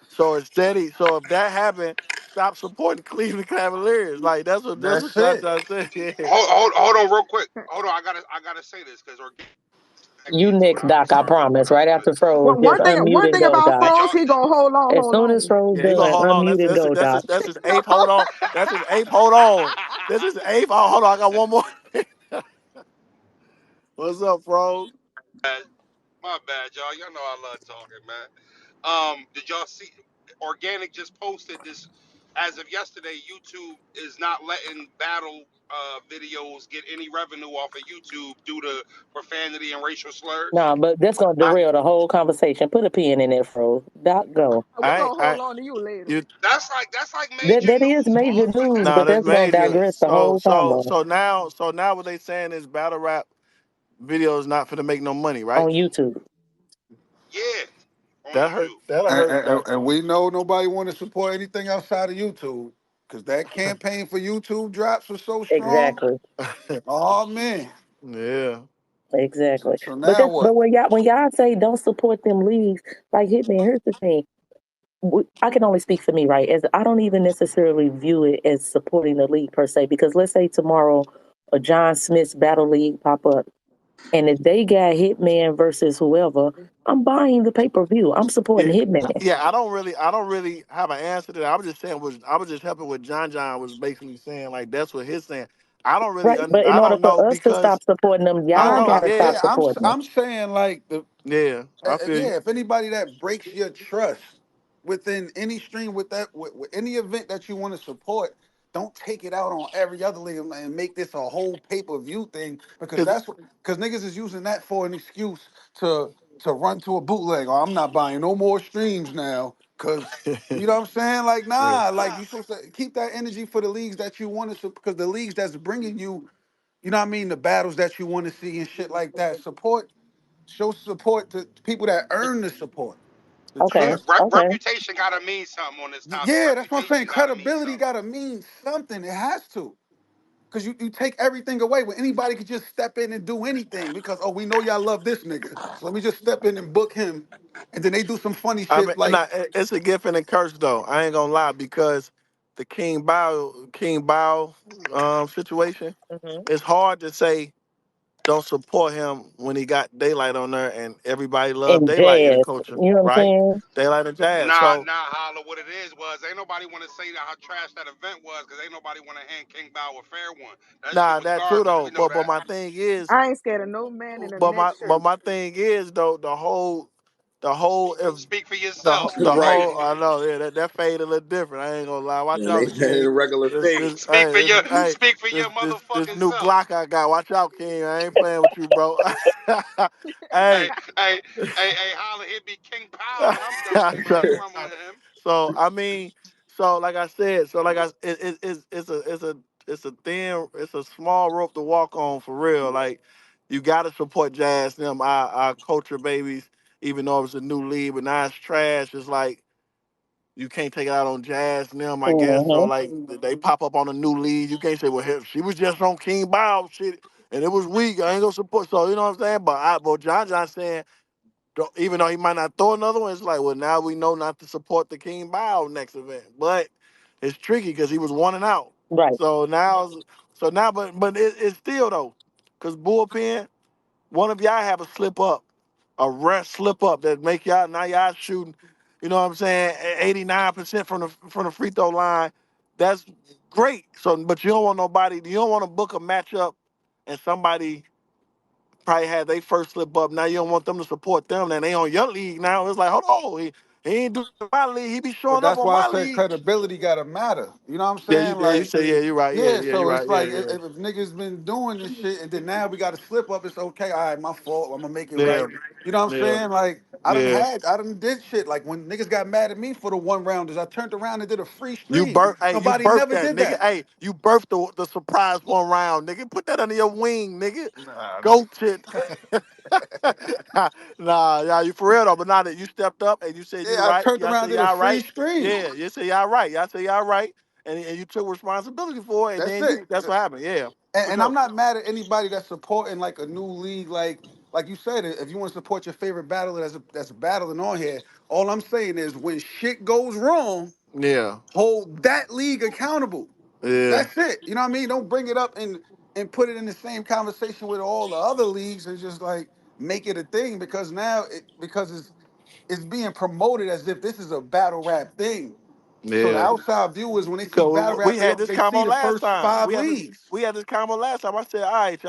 So so if that happened, stop supporting Cleveland Cavaliers. Like that's what That's John it. John said. Yeah. Hold on, real quick. Hold on, I gotta say this because we're getting You into it. next, I'm Doc. I sorry, promise. but I'm Right gonna. after Froze, Well, just unmute one and thing go, about Doc. Did Froze, y'all? he gonna As hold soon as on. Froze Yeah, he gonna done, hold on. unmute and go, Doc. That's his eighth. Hold on. That's his eighth. Hold on. This is eighth. Oh, hold on. I got one more. What's up, bro? My bad, y'all. Y'all know I love talking, man. Did y'all see? Organic just posted this. As of yesterday, YouTube is not letting battle videos get any revenue off of YouTube due to profanity and racial slurs. Nah, but that's gonna I, derail the whole conversation. Put a pin in it, Froze. Doc, go. We I, gonna I, hold on to you later. you. That's like That major that is news, major boss. Like news, that's Nah, but that's that's gonna major. digress the So, whole so, combo so now, so now, what they saying is battle rap videos not for to make no money, right? on YouTube. yeah, on That hurt. YouTube. That'll And, hurt and, Doc and though. we know nobody want to support anything outside of YouTube because that campaign for YouTube drops was so strong. Exactly. Oh man. Yeah. So, Exactly. so But now that's but what? when y'all say don't support them leagues, like Hitman, here's the thing. I can only speak for me, right? As I don't even necessarily view it as supporting the league per se, because let's say tomorrow a John Smith's Battle League pop up, and if they got Hitman versus whoever, I'm buying the pay per view. I'm supporting Yeah, Hitman, yeah. I don't really have an answer to that. I was just saying I was just helping what John was basically saying. Like that's what he's saying. I don't really, right? But in I order don't for know us to because stop supporting them, I y'all know, No, gotta yeah. stop I'm supporting them. I'm saying like Yeah, I feel you. Yeah, if anybody that breaks your trust within any stream with any event that you want to support, don't take it out on every other league and make this a whole pay-per-view thing because 'Cause- because niggas is using that for an excuse to run to a bootleg. Or I'm not buying no more streams now because you know what I'm saying? Like, yeah. nah, like you supposed to keep that energy for the leagues that you want to because the leagues that's bringing you, you know what I mean, the battles that you want to see and shit like that. Show support to people that earn the support. The Okay. Yeah, trust. Okay. reputation gotta mean something on this topic. Yeah, that's what I'm saying. Reputation gotta mean Credibility something. gotta mean something. It has to. Because you take everything away when anybody could just step in and do anything because oh we know y'all love this nigga. So let me just step in and book him. And then they do some funny I mean, shit like it's a gift and a curse though. I ain't gonna lie because the King Bao situation. Hmm. It's hard to say don't support him when he got Daylight on there and everybody loved And Daylight in the jazz, culture, you know what I'm right? saying? Daylight and Jazz. Nah, So nah, holla. What it is was ain't nobody want to say that how trash that event was because ain't nobody want to hand King Bow a fair one. That shit nah, was that too garbage. We though. know But that. my thing is, I ain't scared of no man in a but net my shirt. thing is though the whole if Speak for the yourself. wh- the Right. whole I know yeah that fade a little different. I ain't gonna lie. Watch And they out, said in King. a regular This fade. speak for your hey speak for your this motherfucking new self. Glock I got. Watch out, King. I ain't playing with you, bro. Hey, Hey. hey, holla, it be King Power when I'm done with him. I ain't fumbling him. So I mean, so like I said, so like it's a small rope to walk on for real. Like you got to support Jazz them, our culture babies, even though it's a new league, but now it's trash. It's like you can't take it out on Jazz and them, I guess. So Hmm. like they pop up on a new league, you can't say, well, she was just on King Bow shit. And it was weak. I ain't gonna support. So you know what I'm saying. But John saying even though he might not throw another one, it's like, well, now we know not to support the King Bow next event. But it's tricky because he was one and out. Right. So now, but it's still though, because bullpen, one of y'all have a slip up, a rest slip up that make y'all now y'all shooting, you know what I'm saying, 89% from the free throw line. That's great. So, but you don't want nobody. You don't want to book a matchup and somebody probably had they first slip up. Now you don't want them to support them. Then they on your league now. It's like, hold on, he ain't doing my league. He be but showing up that's on why I my said league. credibility gotta matter. You know what I'm Yeah, you saying? yeah, you Like say yeah, you're right. Yeah, yeah, yeah, so you're it's right. Yeah, like yeah, if niggas been doing this shit and then now we got to slip up, it's okay. All right, my fault. I'm gonna make it yeah, right. You know what I'm yeah, saying? Like yeah. I done did shit. Like when niggas got mad at me for the one rounders, I turned around and did a free You stream. birth, hey, you Nobody birthed never that, did nigga. that. Hey, you birthed the surprise one round, nigga. Put that under your wing, nigga. Nah, Go shit. Nah, yeah, you for real though. But now that you stepped up and you said you yeah, I right, turned y'all around say and did a y'all free right. stream. Yeah, you say y'all right. Y'all say y'all right, and you took responsibility for it, and That's then it. that's what happened. Yeah, for And I'm sure. not mad at anybody that's supporting like a new league, like you said, if you want to support your favorite battler that's battling on here, all I'm saying is when shit goes wrong, Yeah, hold that league accountable. yeah, That's it. You know what I mean? Don't bring it up and put it in the same conversation with all the other leagues and just like make it a thing because now because it's being promoted as if this is a battle rap thing. So the yeah. outside viewers, when they see battle Cause we rap, had this they see combo the last first time. five leagues. We had this combo last time. I said, all right,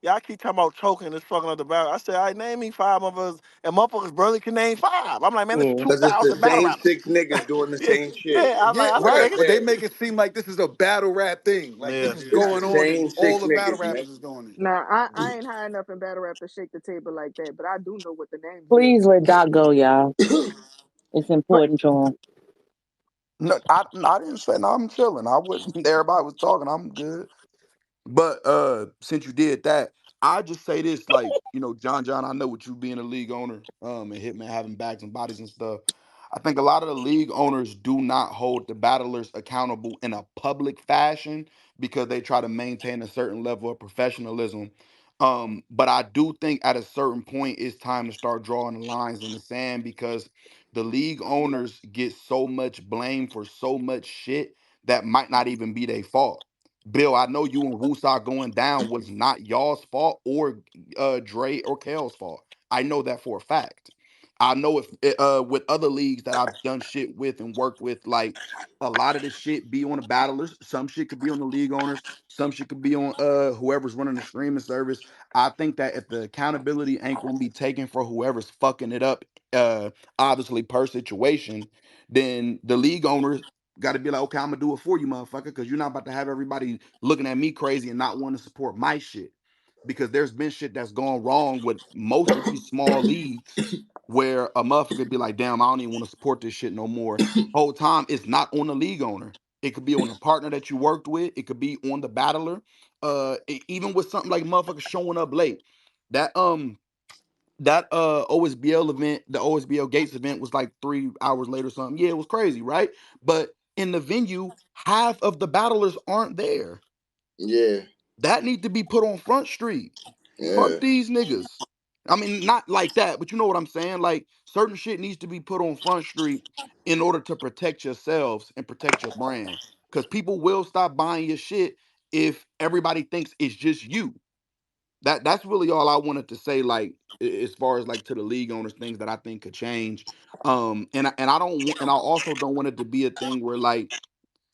y'all keep talking about choking and fucking up the battle. I said, all right, name me five of us, and motherfuckers barely can name five. I'm like, man, there's Yeah. two Because it's the thousand battle same rappers. six niggas doing the Yeah, same shit. yeah. Yeah, I right. like, But they nigga, make it seem like this is a battle rap thing. Like yeah, this is It's the going on and same all six the battle niggas, man. rappers is doing it. Now, I ain't high enough in battle rap to shake the table like that, but I do know what the names is. Please let Doc go, y'all. It's But important to him. no, I didn't say no. I'm chilling. I wouldn't. Everybody was talking. I'm good. But since you did that, I just say this, like, John, I know with you being a league owner, and Hitman having backs and bodies and stuff. I think a lot of the league owners do not hold the battlers accountable in a public fashion because they try to maintain a certain level of professionalism. But I do think at a certain point it's time to start drawing the lines in the sand because the league owners get so much blame for so much shit that might not even be their fault. Bill, I know you and Woosah going down was not y'all's fault or Dre or Kale's fault. I know that for a fact. I know if with other leagues that I've done shit with and worked with, like a lot of the shit be on the battlers. Some shit could be on the league owners. Some shit could be on whoever's running the streaming service. I think that if the accountability ain't gonna be taken for whoever's fucking it up, obviously per situation, then the league owners got to be like, okay, I'm gonna do it for you, motherfucker, because you're not about to have everybody looking at me crazy and not wanting to support my shit. Because there's been shit that's gone wrong with most of these small leagues where a motherfucker be like, damn, I don't even want to support this shit no more. Whole time it's not on the league owner. It could be on the partner that you worked with. It could be on the battler. Even with something like motherfuckers showing up late. That OSBL event, the OSBL Gates event was like 3 hours later or something. Yeah, it was crazy, right? But in the venue, half of the battlers aren't there. Yeah, That need to be put on Front Street. yeah, Fuck these niggas. I mean, not like that, but you know what I'm saying? Like, certain shit needs to be put on Front Street in order to protect yourselves and protect your brand. Because people will stop buying your shit if everybody thinks it's just you. That's really all I wanted to say, like, as far as like to the league owners, things that I think could change. And I don't want, and I also don't want it to be a thing where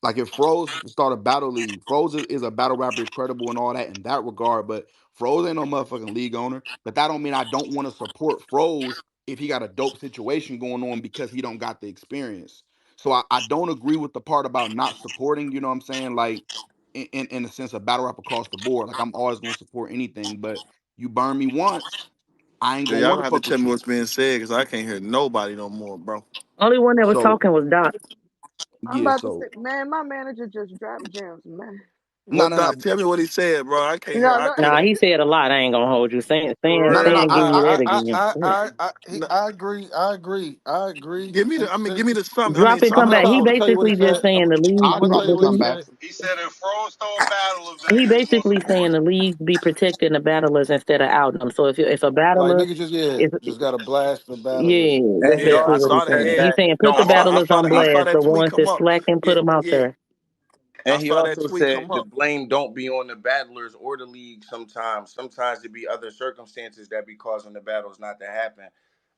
like if Froze start a battle league, Froze is a battle rapper, is credible and all that in that regard, but Froze ain't no motherfucking league owner. But that don't mean I don't want to support Froze if he got a dope situation going on because he don't got the experience. So I don't agree with the part about not supporting, you know what I'm saying? Like in the sense of battle rap across the board. Like I'm always gonna support anything, but you burn me once, I ain't Yeah, gonna y'all want gonna to have to fuck tell with me you. what's being said because I can't hear nobody no more, bro. Only one that was So talking was Doc. I'm yeah, about to say, so man, my manager just dropped gems, man. no What no no doc, tell me what he said, bro. I can't hear. No, I no, couldn't. Nah, he said a lot. I ain't gonna hold you. no no no Stan Yeah, give you that again. No, I agree. I agree. I agree. give me In the. the I mean, give me sense, the sum. I mean, Drop and I'm come gonna back. summarize. He I'm gonna tell you what he basically just said. saying the league, I'll I'm gonna drop tell you the and what he come league. back. said. He said if Froze throw a battle He event, he gonna basically saying support the it. league be protecting the battlers instead of outing them. So if a Like battler, niggas just yeah, if just got to blast the yeah, battlers. that's and he Yeah, I basically what also he's saw that. saying. said Yeah, He's that saying put the don't I battlers saw on that. I ultimately, saw blast. that The tweet ones come that up. slacking, put Yeah, them out yeah. there. I and he saw that also tweet said come the up. blame don't be on the battlers or the league. Sometimes it be other circumstances that be causing the battles not to happen.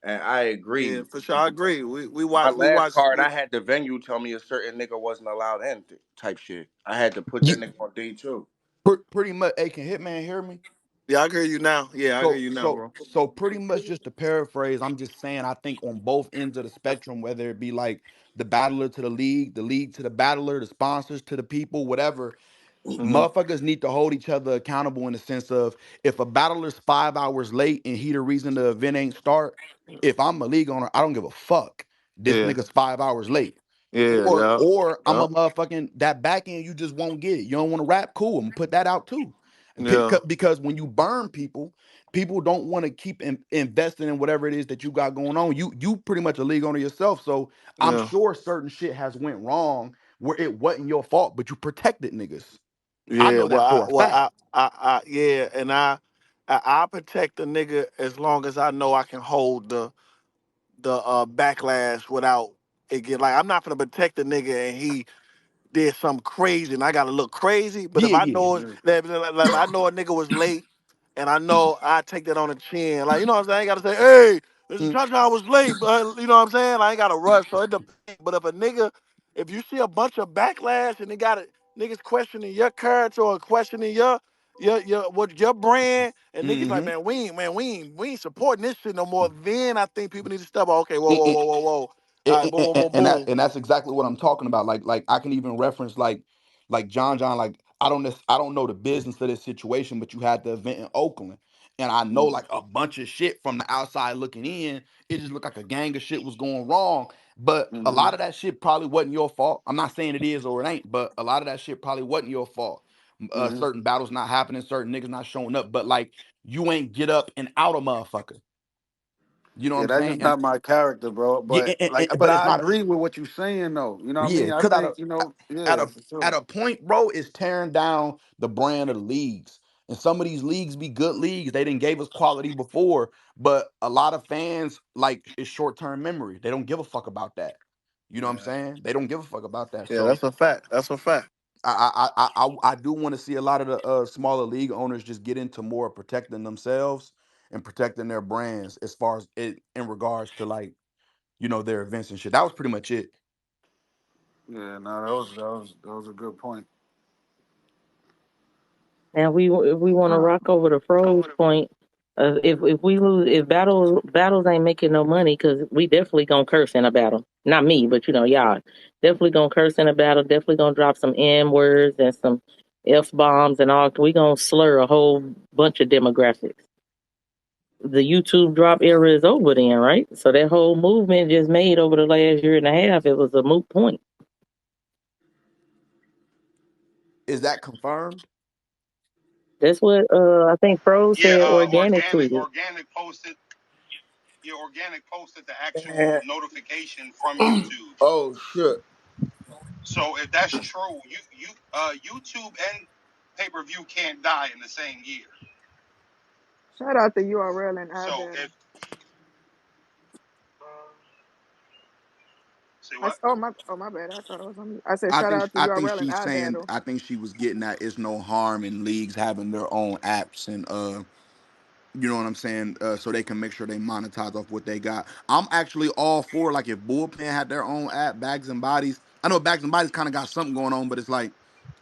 And I Yeah, agree. for sure. I agree. We My watched. We last watched. card, I had the venue tell me a certain nigga wasn't allowed in, type shit. I had to put Yeah, that nigga on day two. pretty much. Hey, can Hitman hear me? Yeah, I hear you now. Yeah, I hear So you now, so bro. so pretty much just to paraphrase, I'm just saying I think on both ends of the spectrum, whether it be like the battler to the league to the battler, the sponsors to the people, whatever, Hmm. motherfuckers need to hold each other accountable in the sense of if a battler's 5 hours late and he the reason the event ain't start, if I'm a league owner, I don't give a fuck. This Yeah, nigga's 5 hours late. yeah, yeah, Or I'm yeah, a motherfucking that back end you just won't get it. You don't want to rap, cool. I'm gonna put that out too. yeah, Because when you burn people, people don't want to keep investing in whatever it is that you got going on. You pretty much a league owner yourself, so I'm yeah, sure certain shit has went wrong where it wasn't your fault, but you protected niggas. I yeah. know that for a fact. Yeah, and I protect the nigga as long as I know I can hold the backlash without it get like I'm not gonna protect the nigga and he did something crazy and I gotta look crazy. But if Yeah, I yeah. know like, if I know a nigga was late and I know I take that on the chin, like you know what I'm saying, I ain't gotta say, hey, this is Mm, Cha was late, but you know what I'm saying? I ain't gotta rush. So it depends. But if a nigga, if you see a bunch of backlash and they got it, niggas questioning your character or questioning your brand, and niggas like, mm-hmm. man, we ain't supporting this shit no more. Then I think people need to step up. Okay, whoa. All right, boom, boom, boom, boom. And that's exactly what I'm talking about. Like I can even reference like John. Like I don't know the business of this situation, but you had the event in Oakland, and I know like a bunch of shit from the outside looking in. It just looked like a gang of shit was going wrong. But a Mm-hmm. lot of that shit probably wasn't your fault. I'm not saying it is or it ain't, but a lot of that shit probably wasn't your fault. Mm-hmm. Certain battles not happening, certain niggas not showing up. But like you ain't get up and out a motherfucker. You know what Yeah, I'm that's saying? just And not my character, bro. yeah, But like, but but it's I not. agree with what you're saying, though. You know what I Yeah, mean? I because think at yeah, a for at sure. a point, bro, it's tearing down the brand of the leagues. And some of these leagues be good leagues. They didn't gave us quality before, but a lot of fans like it's short term memory. They don't give a fuck about that. You know what I'm Yeah. saying? They don't give a fuck about that. Yeah, So that's a fact. That's a fact. I do want to see a lot of the smaller league owners just get into more protecting themselves and protecting their brands as far as it in regards to like, their events and shit. That was pretty much it. Yeah, no, that was a good point. And if we want to rock over the pros point, if we lose, if battles ain't making no money, because we definitely gonna curse in a battle. Not me, but y'all definitely gonna curse in a battle. Definitely gonna drop some N words and some F bombs and all. We gonna slur a whole bunch of demographics. The YouTube drop era is over then, right? So that whole movement just made over the last year and a half, it was a moot point. Is that confirmed? That's what I think Pro Yeah, said. Organic organic tweeted. organic posted. Yeah, organic posted the actual Man. notification from YouTube. Oh shit. So if that's true, YouTube and pay per view can't die in the same year. Shout out to URL and So iBattle. if say I what? s- oh my bad. I thought I was on mute. I said shout out to I think URL and she's saying, iBattle. I think she was getting at it's no harm in leagues having their own apps and you know what I'm saying, so they can make sure they monetize off what they got. I'm actually all for, like, if Bullpen had their own app, Bags and Bodies. I know Bags and Bodies kind of got something going on, but it's like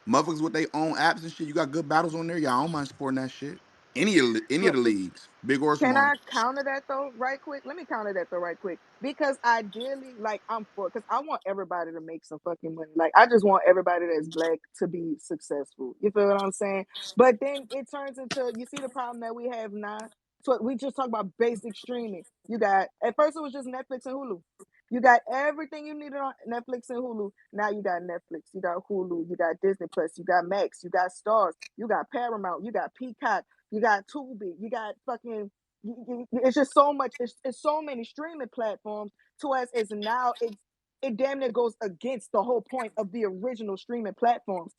motherfuckers with their own apps and shit. You got good battles on there. Yeah, I don't mind supporting that shit. Any of the leagues, big or Can small. I counter that though, right quick? Let me counter that though, right quick. Because ideally, like I'm for, because I want everybody to make some fucking money. Like I just want everybody that's black to be successful. You feel what I'm saying? But then it turns into, you see the problem that we have now. So we just talk about basic streaming. You got, at first it was just Netflix and Hulu. You got everything you needed on Netflix and Hulu. Now you got Netflix, you got Hulu, you got Disney Plus, you got Max, you got Stars, you got Paramount, you got Peacock, you got Tubi, you got fucking, it's just so much. It's so many streaming platforms. To us, it's now it damn near goes against the whole point of the original streaming platforms.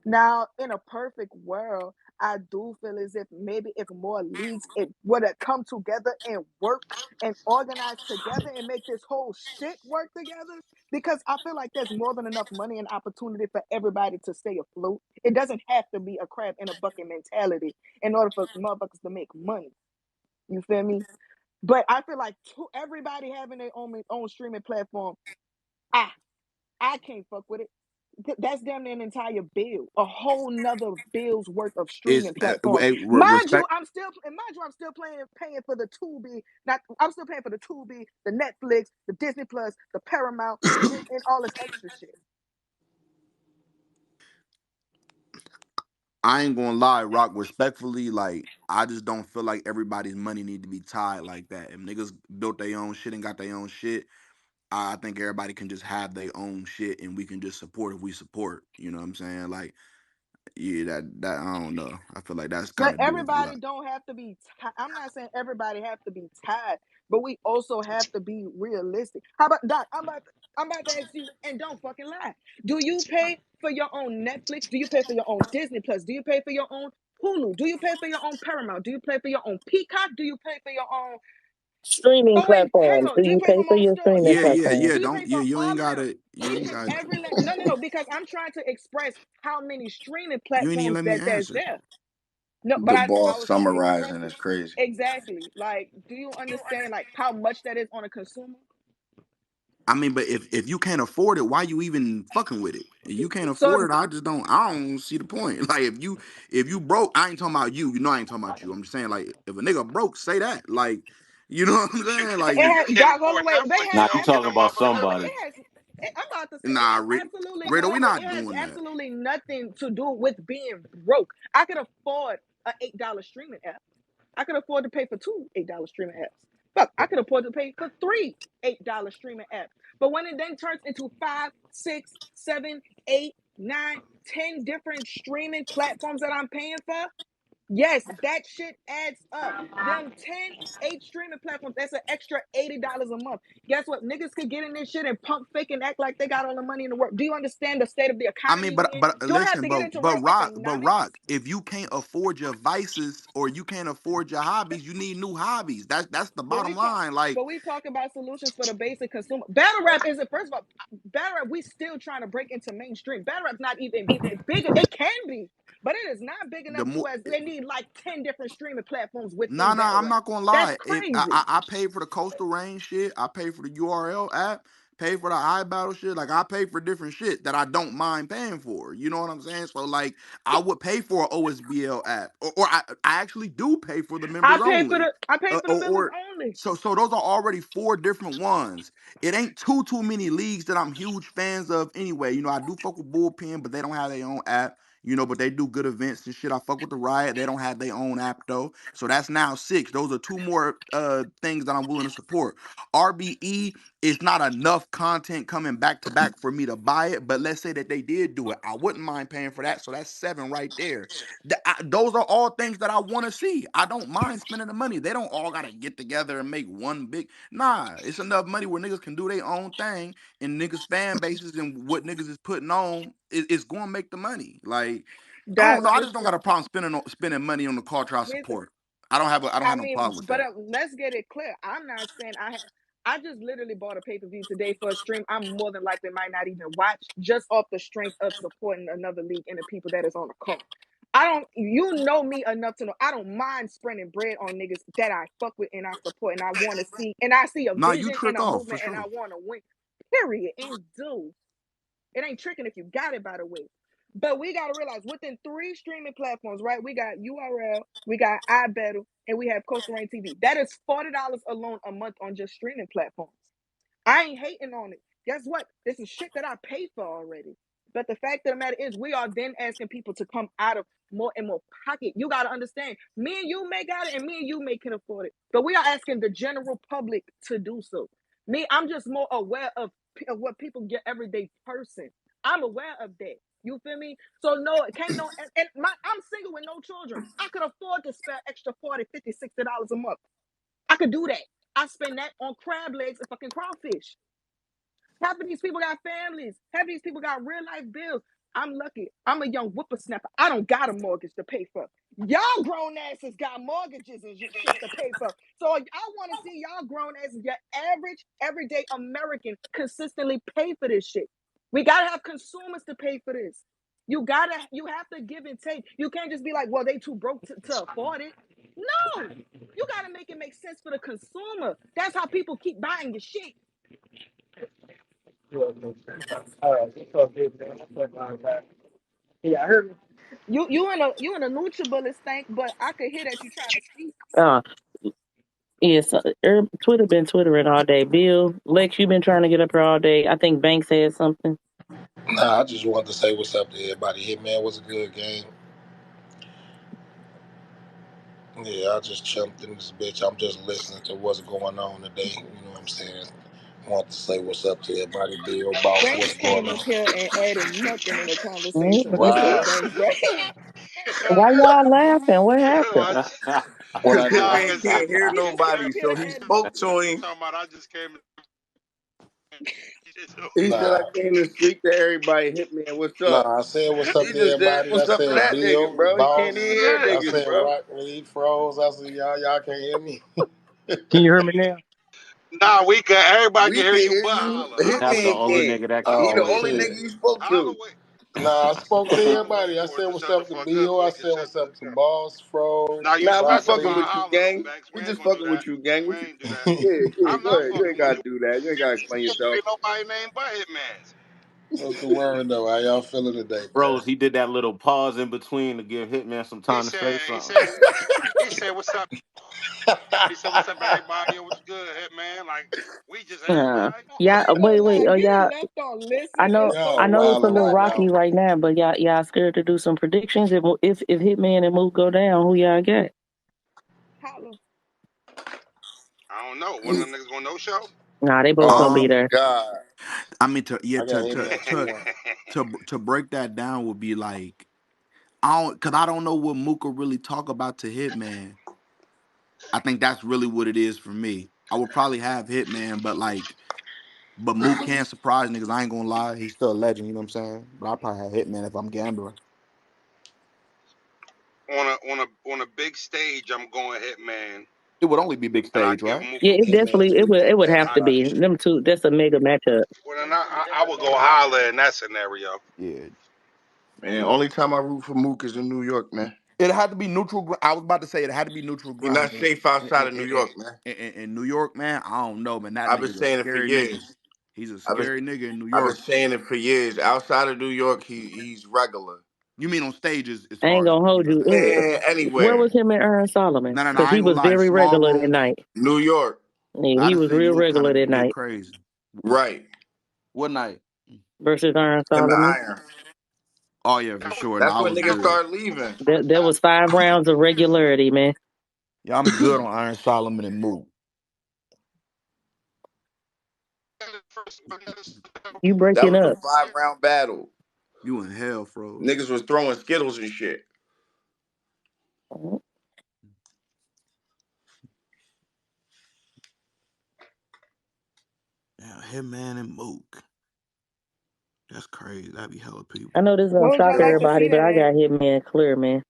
Now, in a perfect world, I do feel as if maybe if more leagues it would have come together and work and organize together and make this whole shit work together. Because I feel like there's more than enough money and opportunity for everybody to stay afloat. It doesn't have to be a crab in a bucket mentality in order for motherfuckers to make money. You feel me? But I feel like everybody having their own streaming platform, I I can't fuck with it. That's damn near an entire bill, a whole nother bill's worth of Is streaming platforms. respect. Mind you, I'm still paying for the Tubi. Not, I'm still paying for the Tubi, the Netflix, the Disney Plus, the Paramount, and all this extra shit. I ain't gonna lie, Rock. Respectfully, like, I just don't feel like everybody's money need to be tied like that. If niggas built their own shit and got their own shit, I think everybody can just have their own shit and we can just support if we support. You know what I'm saying? Like, yeah, that I don't know. I feel like that's kind But of doing a everybody lot. don't have to be. I'm not saying everybody have to be tied, but we also have to be realistic. How about Doc? I'm about to ask you, and don't fucking lie. Do you pay for your own Netflix? Do you pay for your own Disney Plus? Do you pay for your own Hulu? Do you pay for your own Paramount? Do you pay for your own Peacock? Do you pay for your own? Streaming Oh wait, hang platforms. on. Do Do you you pay pay for for most your stores? streaming Yeah, Yes. yeah, platforms? yeah. Do you pay Don't, for yeah. You ain't all of them? gotta. You Each ain't and got. every no, no, no. Because I'm trying to express how many streaming You ain't even platforms let me that's answer. there. No, but The I boss was trying to express summarizing it. is crazy. Exactly. Like, do you understand like how much that is on a consumer? I mean, but if you can't afford it, why you even fucking with it? If you can't So afford it, I just don't. I don't see the point. Like, if you broke, I ain't talking about you. You know, I ain't talking about you. I'm just saying, like, if a nigga broke, say that. Like, you know what I'm saying? Like, it If you has can't dog all the afford way. They Netflix, have Nah, you then talking them about absolutely motherfuckers nothing. somebody. It has. I'm about to say it nah, has absolutely Rado, we nothing. not It has doing that. absolutely nothing to do with being broke. I could afford a $8 streaming app. I could afford to pay for two $8 streaming apps. Fuck, I could afford to pay for three $8 streaming apps. But when it then turns into five, six, seven, eight, nine, 10 different streaming platforms that I'm paying for, yes, that shit adds up. Them 8 streaming platforms, that's an extra $80 a month. Guess what? Niggas could get in this shit and pump fake and act like they got all the money in the world. Do you understand the state of the I mean, economy we but in? but Do I have listen, to get but into but real rock, but economics? rock. If you can't afford your vices or you can't afford your hobbies, you need new hobbies. That's the But bottom we talk, line. Like, but we talk about solutions for the basic consumer. Battle rap isn't. First of all, battle rap we still trying to break into mainstream. Battle rap's not even bigger. It can be, But it is not big The enough to more as they need like 10 different streaming platforms within Nah, nah, battle I'm rap. not gonna That's lie. If crazy. I paid for the Coastal Range shit, I pay for the URL app, pay for the iBattle shit. Like I pay for different shit that I don't mind paying for. You know what I'm saying? So like I would pay for an OSBL app, or I actually do pay for the members only. I pay for the members Or only. so those are already four different ones. It ain't too many leagues that I'm huge fans of anyway. You know, I do fuck with Bullpen, but they don't have their own app. You know, but they do good events and shit. I fuck with the Riot. They don't have their own app though. So that's now six. Those are two more things that I'm willing to support. RBE is not enough content coming back to back for me to buy it. But let's say that they did do it. I wouldn't mind paying for that. So that's seven right there. Those are all things that I want to see. I don't mind spending the money. They don't all gotta get together and make one big. Nah, it's enough money where niggas can do their own thing, and niggas fan bases and what niggas is putting on is going to make the money. Like I don't That know. I is just don't got true. a problem spending money on the culture I support. I don't I have no mean, problem with but that. let's get it clear. I'm not saying I just literally bought a pay per view today for a stream. I'm more than likely might not even watch just off the strength of supporting another league and the people that is on the card. I don't. You know me enough to know I don't mind spending bread on niggas that I fuck with and I support and I want to see and I see a Nah, you vision and trick a off for movement and I sure. want to win. Period. And do. It ain't tricking if you got it, by the way. But we got to realize within three streaming platforms, right? We got URL, we got iBettle, and we have Coastal Rain TV. That is $40 alone a month on just streaming platforms. I ain't hating on it. Guess what? This is shit that I paid for already. But the fact of the matter is, we are then asking people to come out of more and more pocket. You got to understand, me and you may got it, and me and you may can afford it. But we are asking the general public to do so. Me, I'm just more aware of what people get everyday person. I'm aware of that. You feel me? So no, it can't no I'm single with no children. I could afford to spend extra 40, 50, $60 a month. I could do that. I spend that on crab legs and fucking crawfish. Half of these people got families. Half of these people got real life bills. I'm lucky. I'm a young whippersnapper. I don't got a mortgage to pay for. Y'all grown asses got mortgages and shit to pay for. So I want to see y'all grown asses, your average, everyday American, consistently pay for this shit. We gotta have consumers to pay for this. You have to give and take. You can't just be like, well, they too broke to afford it. No, you gotta make it make sense for the consumer. That's how people keep buying your shit. Yeah, I heard. You in a NutriBullet stank, but I could hear that you trying to speak. Uh, yes, Twitter been twittering all day. Bill, Lex, you been trying to get up here all day. I think Banks said something. Nah, I just wanted to say what's up to everybody. Hitman was a good game. Yeah, I just jumped in this bitch. I'm just listening to what's going on today. You know what I'm saying? Want to say what's up to everybody. Bill, boss, Banks what's going came up on? here and added nothing in the conversation. What's up, Right. Banks? Right? Why y'all laughing? What Yo, happened? I, What Because I do? nah, Hitman cause can't hear He just came nobody, up here so to he add spoke nothing. to he him. talking about I just came. He said, I Nah, came to speak to everybody. Hitman, what's up? nah. I said what's up He to just said, everybody. I what's up to said that nigga, Bill, bro? He can't even boss. hear I niggas, said bro. Rock when he froze. I said y'all can't hear me. Can you hear me now? Nah, we can. Everybody We can can hear you, hear but you. holla, holla That's where the you Hitman only from. can't. nigga that can He Holla the Oh where hear you only from. shit. nigga you spoke Holla to. where. Nah, I spoke to Holla where you everybody. I from, or said just what's shut the up to fuck up Bill. so I we can said shut what's the. up to Boss, Now Froze, you Nah, we specify fucking Broccoli. with you, holla though, gang. Banks. We We ain't just gonna do fucking that. with you, gang. We What you? ain't do that. Yeah, yeah, I'm go not ahead. You ain't fucking with gotta you. do that. You ain't gotta explain yourself. Ain't nobody named but Hitman's. What's the word though? How y'all feeling today, man? Rose, he did that little pause in between to give Hitman some He time to say said. He something. said. He said, "What's up?" He said, "What's up, everybody? Yo, what's good, Hitman? Like we just everybody. Yeah, I ain't gonna wait. lie, Oh, getting y'all. left on listen I know, is I so Y'all know it's a wilding little right retarded. rocky now. right now, but y'all scared to do some predictions. If Hitman and Mook go down, who y'all got? Holla. I don't know. One of them niggas gonna no show. Nah, they both gonna Oh be Um, my there. god. I mean to yeah I got Hitman 2-1. to break that down would be like I don't because I don't know what Mooka really talk about to Hitman. I think that's really what it is for me. I would probably have Hitman, but Mook can surprise niggas. I ain't gonna lie, he's still a legend. You know what I'm saying? But I probably have Hitman if I'm gambling. On a big stage, I'm going Hitman, It would only be big and I stage, give right? Yeah, Mooka. it Hitman definitely 2 it would at have I, to Rock. be them two. That's a mega matchup. well, then I would go Holla in that scenario. Yeah. Man, only time I root for Mook is in New York, man. It had to be neutral. I was about to say it had to be neutral You're ground. not safe outside of New York, man. In New York, man, I don't know, man. That I've been nigga's a saying it for scary nigga. years. He's a I've been scary nigga in New I've been York. saying it for years. Outside of New York, he's regular. You mean on stages as I ain't far as gonna hold you. Man, Where anywhere. was him and Aaron Solomon? no, no, no. Because I he ain't gonna was lie. very Small regular that rooms. night. New York. Yeah, I he done was seen real Mook kind regular of that get night crazy. Right. What night? versus Aaron Him and Solomon. Iron. Oh yeah, for sure. No, That's I when was niggas good. start leaving. There was 5 rounds of regularity, man. Yeah, I'm good on Iron Solomon and Mook. You That breaking was a up. 5 round battle. You in hell, froze. Niggas was throwing Skittles and shit. Yeah, Hitman and Mook. That's crazy. That'd be hella I people. know this gonna What would shock y'all like to everybody, see but in I it? got Hitman clear, man.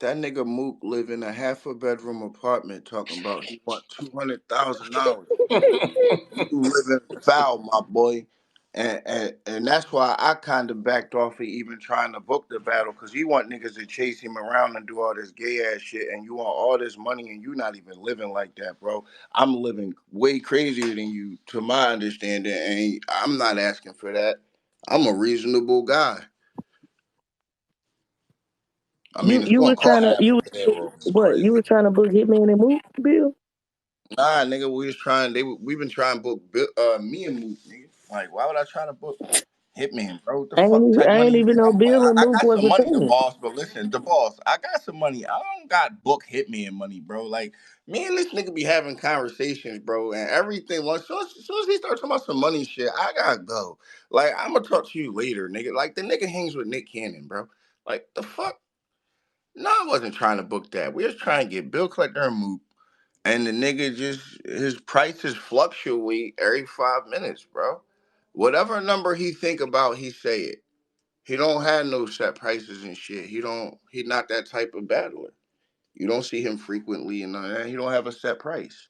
That nigga Mook live in a half a bedroom apartment talking about he want $200,000. You living foul, my boy. And that's why I kind of backed off of even trying to book the battle because you want niggas to chase him around and do all this gay ass shit and you want all this money and you not even living like that, bro. I'm living way crazier than you, to my understanding, and I'm not asking for that. I'm a reasonable guy. I mean, it's You gonna was trying cost to me you payroll. It's what? You crazy. was trying to book Hitman and Mook, Bill? Nah, nigga, we was trying. We've been trying to book me and Mook, nigga. Like, why would I try to book Hitman, bro? What the fuck type I money ain't you even think know I'm? Bill and I Mook got was some a money, the thing. boss. But listen, the boss, I got some money. I don't got book Hitman money, bro. Like me and this nigga be having conversations, bro, and everything. Once soon as he starts talking about some money shit, I gotta go. Like I'm gonna talk to you later, nigga. Like the nigga hangs with Nick Cannon, bro. Like the fuck. No, I wasn't trying to book that. We was trying to get Bill Collector and Mook. And the nigga just his prices fluctuate every 5 minutes, bro. Whatever number he think about, he say it. He don't have no set prices and shit. He not that type of battler. You don't see him frequently and none of that. He don't have a set price.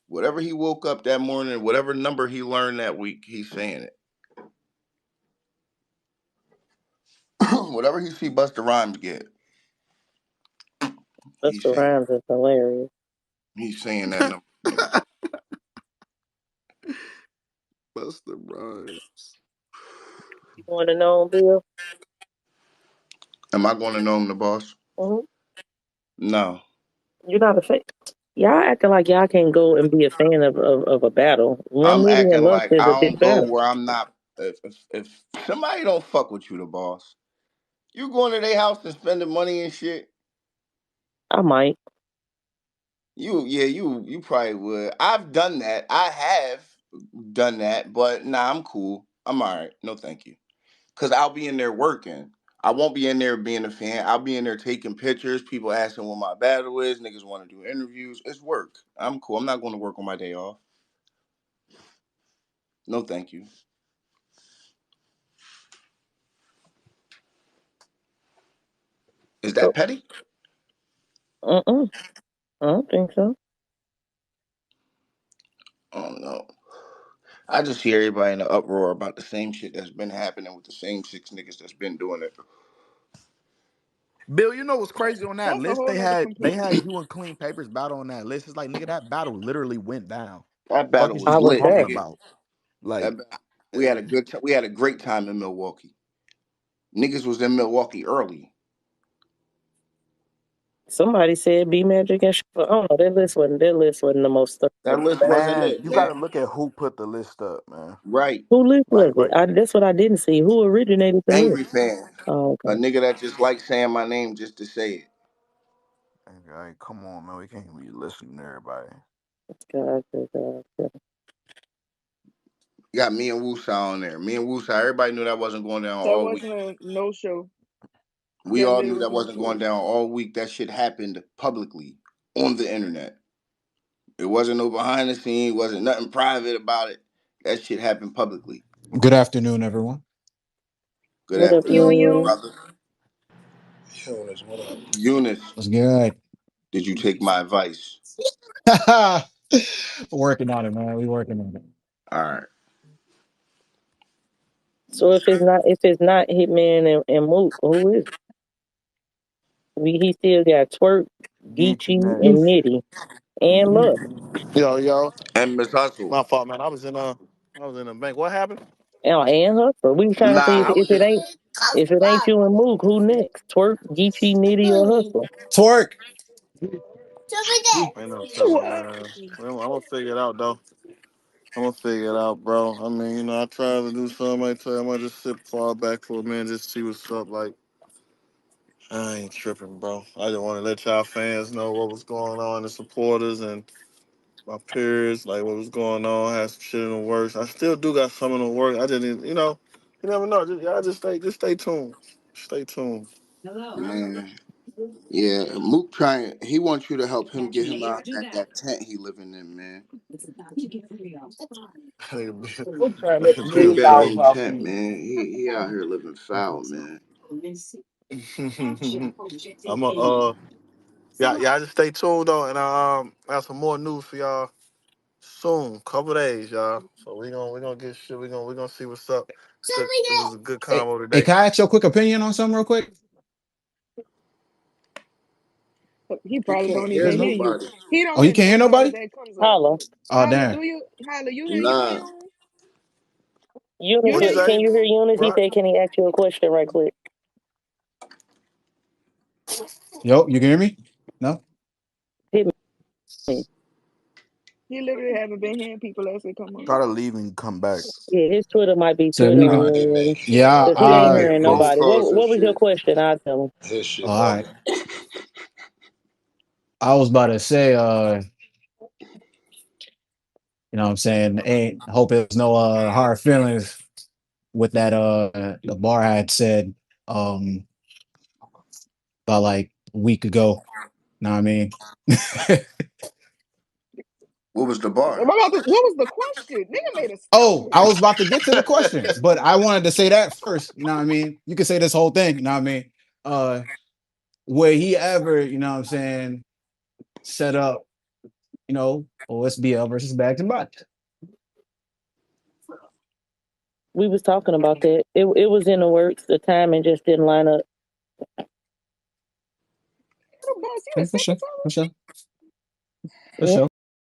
Whatever he woke up that morning, whatever number he learned that week, he's saying it. Whatever he see Busta Rhymes get, he's Busta saying Rhymes is hilarious. he's saying that number, nigga. Busta Rhymes. You want to know, Bill? Am I going to know him, the boss? Hmm. No. You're not a fan. Y'all acting like y'all can't go and be a fan of a battle. Run I'm Nitty and acting Lux like is a I big don't go battle. where I'm not. If somebody don't fuck with you, the boss, you going to their house and spending money and shit. I might. You probably would. I've done that. I have done that, but nah, I'm cool. I'm all right. No, thank you. Cause I'll be in there working. I won't be in there being a fan. I'll be in there taking pictures. People asking what my battle is. Niggas want to do interviews. It's work. I'm cool. I'm not going to work on my day off. No, thank you. Is So, that petty? uh-uh. I don't think so. Oh no. I just hear everybody in the uproar about the same shit that's been happening with the same 6 niggas that's been doing it. Bill, you know what's crazy on that That's a list? whole They nother had they complete. had you and Clean Papers battle on that list. It's like nigga, that battle literally went down. That Fuck battle is you I was was lit, talking there. nigga. about? Like, That, we had a we had a great time in Milwaukee. Niggas was in Milwaukee early. Somebody said B Magic and I don't know. Their list wasn't the most That thoroughly list balanced. wasn't man, it, you got man. to look at who put the list up, man. Right. Who list was it? Like, That's what I didn't see. Who originated the list? Angry fan. Oh, A okay. nigga that just likes saying my name just to say it. like, come on, man, we can't be listening to everybody. Gotcha, gotcha. You got me and Wusa on there. Me and Wusa, everybody knew that wasn't going down That all week. wasn't a no show. We That all day knew was that no wasn't show. going down all week. That shit happened publicly on the internet. It wasn't no behind the scene, wasn't nothing private about it. That shit happened publicly. Good afternoon, everyone. Good What up, You and afternoon, you? you. brother. Jonas, what up? Eunice, What's good? did you take my advice? Working on it, man. We working on it. All right. So if it's not Hitman and Mook, who is it? He still got Twerk, Geechee Geechee, man. and Nitty and Luck. Yo, And Miss Hustle. my fault, man. I was in the bank. What happened? And Hustler. We was trying to see Nah, if, I was if it just ain't if it ain't you and Mook, who next? Twerk, Geechee, Nitty, or Hustler? Twerk. Ain't no telling, What? man. I'm gonna figure it out though. I'm gonna figure it out, bro. I mean, I try to do something. I tell you, I might just sit far back for a minute, just see what's up. Like, I ain't tripping, bro. I just want to let y'all fans know what was going on, the supporters and my peers, like what was going on. Had some shit in the works. I still do got some in the works. I didn't, you never know. Y'all just stay tuned. Stay tuned. man. Yeah, Mook trying. He wants you to help him get him out that tent he living in, man. I'm trying to make a Nigga Two million be dollars bedroom crazy. off tent, you. man. He out here living foul, man. I'm a y'all just stay tuned though, and I got some more news for y'all soon. Couple days, y'all. So we gonna get shit. We gonna see what's up. It was a good Hey, combo hey, today. can I ask your quick opinion on something real quick? He He probably can't don't hear even hear you. nobody. He Oh, don't you hear can't hear nobody nobody? that comes up. Holla. Oh, Holla, damn. Holla, you hear Nah. Eunice? Eunice, What you Eunice, can say, you hear Eunice? He Rod? said, can he ask you a question right quick? Yo, you can hear me? No? Hit me. he literally haven't been hearing people as they come up. Try to leave and come back. Yeah, his Twitter might be So we Nah, can, it twittering ain't shit. yeah, because he ain't He I, make hearing phone nobody. What calls and what was your shit. question? I'll tell him. His all shit right. bugging. I was about to say, you know what I'm saying? Ain't hope there's no hard feelings with that the bar had said about like a week ago. Know what I mean? What was the bar? What was the question? Nigga made a Oh, I statement. was about to get to the question, but I wanted to say that first. You know what I mean? You can say this whole thing, you know what I mean? Uh where he ever, you know what I'm saying, set up, OSBL versus Bags and Bodies. We was talking about that. It was in the works. The timing just didn't line up. Boss, you the Okay, for sure. secretary? For sure. For Yeah. sure.